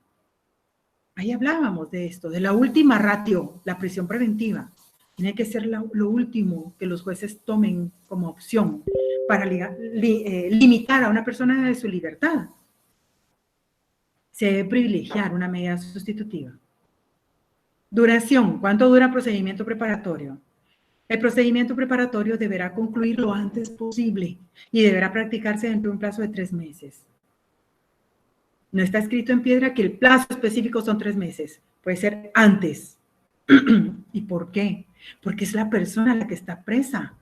S1: Ahí hablábamos de esto, de la última ratio, la prisión preventiva. Tiene que ser lo último que los jueces tomen como opción para limitar a una persona de su libertad. Se debe privilegiar una medida sustitutiva. Duración. ¿Cuánto dura el procedimiento preparatorio? El procedimiento preparatorio deberá concluir lo antes posible y deberá practicarse dentro de un plazo de 3 meses. No está escrito en piedra que el plazo específico son 3 meses. Puede ser antes. ¿Y por qué? Porque es la persona la que está presa.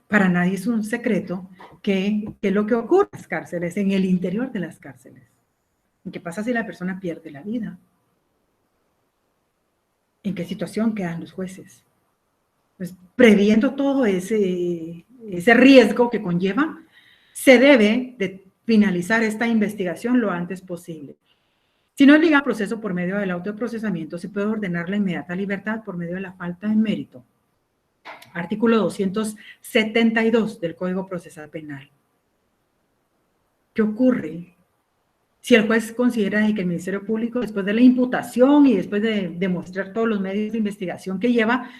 S1: Para nadie es un secreto que lo que ocurre en las cárceles, en el interior de las cárceles. ¿Qué pasa si la persona pierde la vida? ¿En qué situación quedan los jueces? Pues, previendo todo ese riesgo que conlleva, se debe de finalizar esta investigación lo antes posible. Si no es ligado al proceso por medio del auto de procesamiento, se puede ordenar la inmediata libertad por medio de la falta de mérito. Artículo 272 del Código Procesal Penal. ¿Qué ocurre si el juez considera que el Ministerio Público, después de la imputación y después de demostrar todos los medios de investigación que lleva,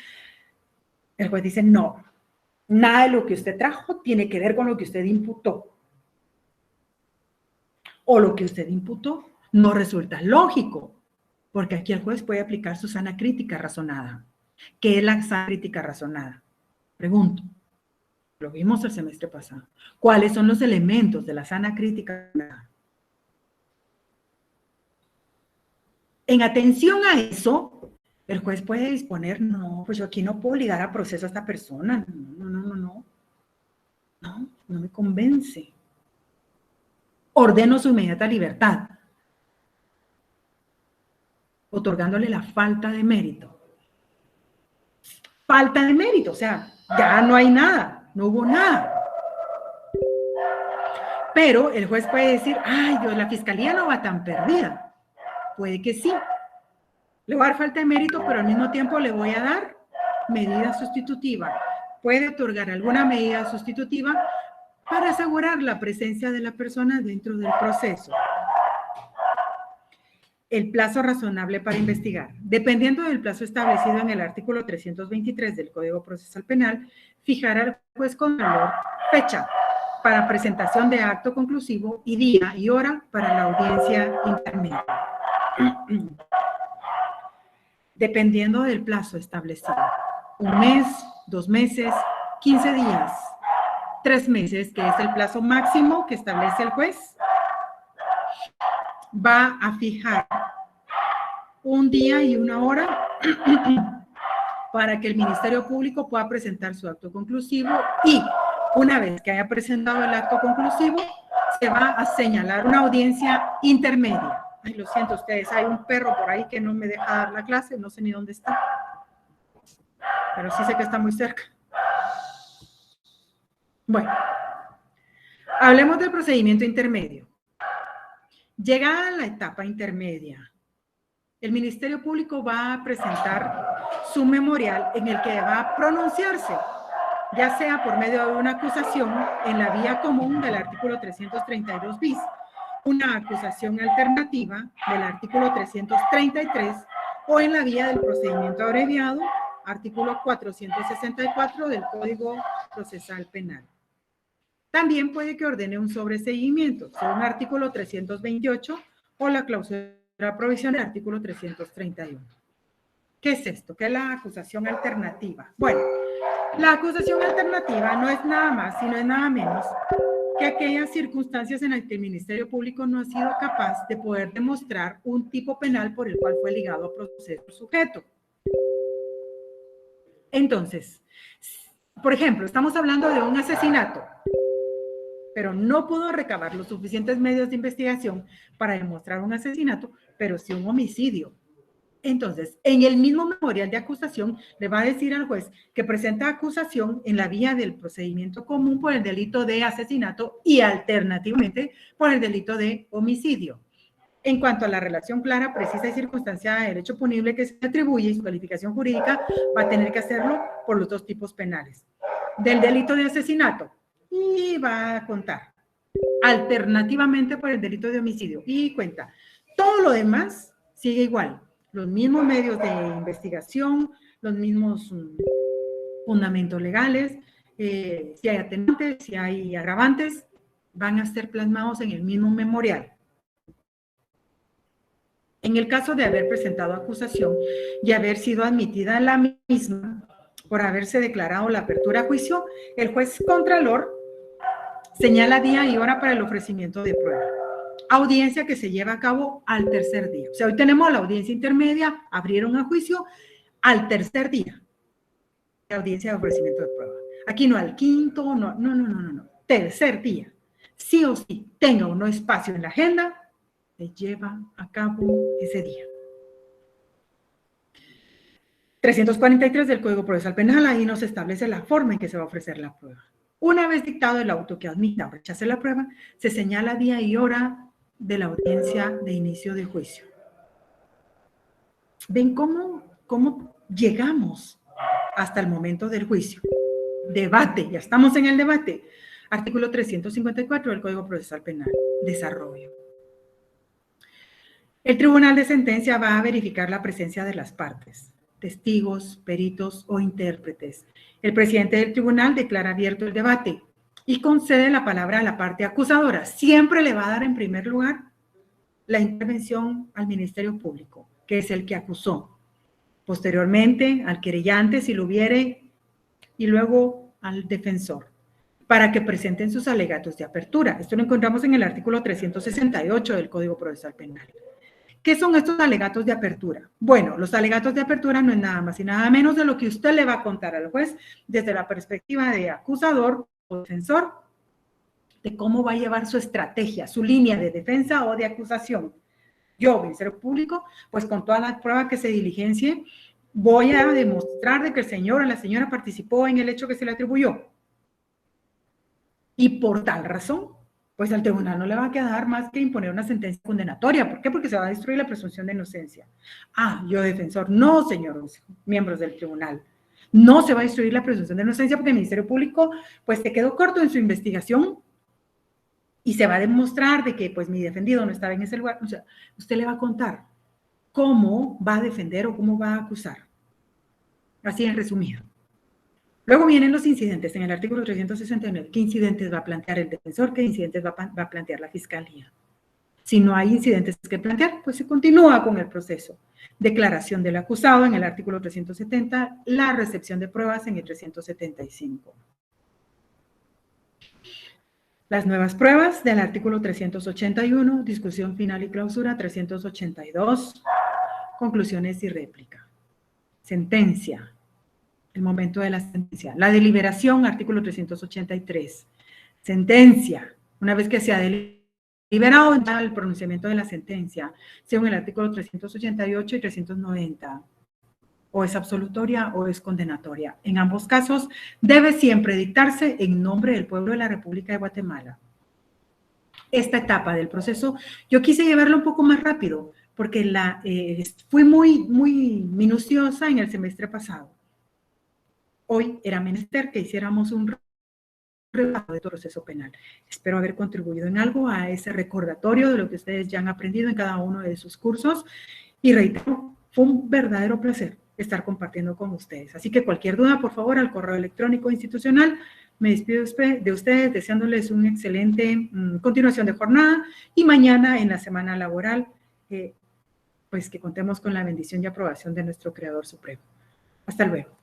S1: el juez dice, no, nada de lo que usted trajo tiene que ver con lo que usted imputó? O lo que usted imputó no resulta lógico, porque aquí el juez puede aplicar su sana crítica razonada. ¿Qué es la sana crítica razonada? Pregunto, lo vimos el semestre pasado. ¿Cuáles son los elementos de la sana crítica razonada? En atención a eso, el juez puede disponer, no, pues yo aquí no puedo ligar a proceso a esta persona, no me convence. Ordeno su inmediata libertad, otorgándole la falta de mérito. Falta de mérito, o sea, ya no hay nada, no hubo nada. Pero el juez puede decir, ay, Dios, la fiscalía no va tan perdida. Puede que sí. Le voy a dar falta de mérito, pero al mismo tiempo le voy a dar medida sustitutiva. Puede otorgar alguna medida sustitutiva para asegurar la presencia de la persona dentro del proceso. El plazo razonable para investigar. Dependiendo del plazo establecido en el artículo 323 del Código Procesal Penal, fijará el juez con valor fecha para presentación de acto conclusivo y día y hora para la audiencia intermedia. Dependiendo del plazo establecido. 1 mes, 2 meses, 15 días, 3 meses, que es el plazo máximo que establece el juez, va a fijar un día y una hora para que el Ministerio Público pueda presentar su acto conclusivo y una vez que haya presentado el acto conclusivo, se va a señalar una audiencia intermedia. Ay, lo siento ustedes, hay un perro por ahí que no me deja dar la clase, no sé ni dónde está, pero sí sé que está muy cerca. Bueno, hablemos del procedimiento intermedio. Llegada a la etapa intermedia, el Ministerio Público va a presentar su memorial en el que va a pronunciarse, ya sea por medio de una acusación en la vía común del artículo 332 bis, una acusación alternativa del artículo 333 o en la vía del procedimiento abreviado, artículo 464 del Código Procesal Penal. También puede que ordene un sobreseguimiento, según artículo 328 o la cláusula provisional artículo 331. ¿Qué es esto? ¿Qué es la acusación alternativa? Bueno, la acusación alternativa no es nada más, sino es nada menos que aquellas circunstancias en las que el Ministerio Público no ha sido capaz de poder demostrar un tipo penal por el cual fue ligado a proceso sujeto. Entonces, por ejemplo, estamos hablando de un asesinato, pero no pudo recabar los suficientes medios de investigación para demostrar un asesinato, pero sí un homicidio. Entonces, en el mismo memorial de acusación, le va a decir al juez que presenta acusación en la vía del procedimiento común por el delito de asesinato y alternativamente por el delito de homicidio. En cuanto a la relación clara, precisa y circunstanciada de derecho punible que se atribuye y su calificación jurídica, va a tener que hacerlo por los 2 tipos penales. Del delito de asesinato, y va a contar alternativamente por el delito de homicidio. Y cuenta, todo lo demás sigue igual. Los mismos medios de investigación, los mismos fundamentos legales, si hay atenuantes, si hay agravantes, van a ser plasmados en el mismo memorial. En el caso de haber presentado acusación y haber sido admitida la misma por haberse declarado la apertura a juicio, el juez contralor señala día y hora para el ofrecimiento de prueba. Audiencia que se lleva a cabo al tercer día. O sea, hoy tenemos la audiencia intermedia, abrieron a juicio al tercer día. La audiencia de ofrecimiento de prueba. Aquí no al quinto, no. Tercer día. Sí o sí, tenga o no espacio en la agenda, se lleva a cabo ese día. 343 del Código Procesal Penal, ahí nos establece la forma en que se va a ofrecer la prueba. Una vez dictado el auto que admita o rechace la prueba, se señala día y hora de la audiencia de inicio de juicio. ¿Ven cómo llegamos hasta el momento del juicio? Debate, ya estamos en el debate. Artículo 354 del Código Procesal Penal, desarrollo. El tribunal de sentencia va a verificar la presencia de las partes, testigos, peritos o intérpretes. El presidente del tribunal declara abierto el debate y concede la palabra a la parte acusadora. Siempre le va a dar en primer lugar la intervención al Ministerio Público, que es el que acusó. Posteriormente, al querellante, si lo hubiere, y luego al defensor, para que presenten sus alegatos de apertura. Esto lo encontramos en el artículo 368 del Código Procesal Penal. ¿Qué son estos alegatos de apertura? Bueno, los alegatos de apertura no es nada más y nada menos de lo que usted le va a contar al juez desde la perspectiva de acusador o defensor, de cómo va a llevar su estrategia, su línea de defensa o de acusación. Yo, Ministerio Público, pues con todas las pruebas que se diligencie, voy a demostrar de que el señor o la señora participó en el hecho que se le atribuyó. Y por tal razón, pues al tribunal no le va a quedar más que imponer una sentencia condenatoria. ¿Por qué? Porque se va a destruir la presunción de inocencia. Yo defensor, no, señores miembros del tribunal, no se va a destruir la presunción de inocencia porque el Ministerio Público pues se quedó corto en su investigación y se va a demostrar de que pues mi defendido no estaba en ese lugar. O sea, usted le va a contar cómo va a defender o cómo va a acusar. Así en resumido. Luego vienen los incidentes en el artículo 369. ¿Qué incidentes va a plantear el defensor? ¿Qué incidentes va a plantear la fiscalía? Si no hay incidentes que plantear, pues se continúa con el proceso. Declaración del acusado en el artículo 370, la recepción de pruebas en el 375. Las nuevas pruebas del artículo 381, discusión final y clausura 382, conclusiones y réplica. Sentencia. El momento de la sentencia. La deliberación, artículo 383. Sentencia. Una vez que se ha deliberado el pronunciamiento de la sentencia, según el artículo 388 y 390. O es absolutoria o es condenatoria. En ambos casos, debe siempre dictarse en nombre del pueblo de la República de Guatemala. Esta etapa del proceso, yo quise llevarlo un poco más rápido, porque fui muy minuciosa en el semestre pasado. Hoy era menester que hiciéramos un repaso de todo proceso penal. Espero haber contribuido en algo a ese recordatorio de lo que ustedes ya han aprendido en cada uno de sus cursos. Y reitero, fue un verdadero placer estar compartiendo con ustedes. Así que cualquier duda, por favor, al correo electrónico institucional. Me despido de ustedes deseándoles una excelente continuación de jornada y mañana en la semana laboral, pues que contemos con la bendición y aprobación de nuestro Creador Supremo. Hasta luego.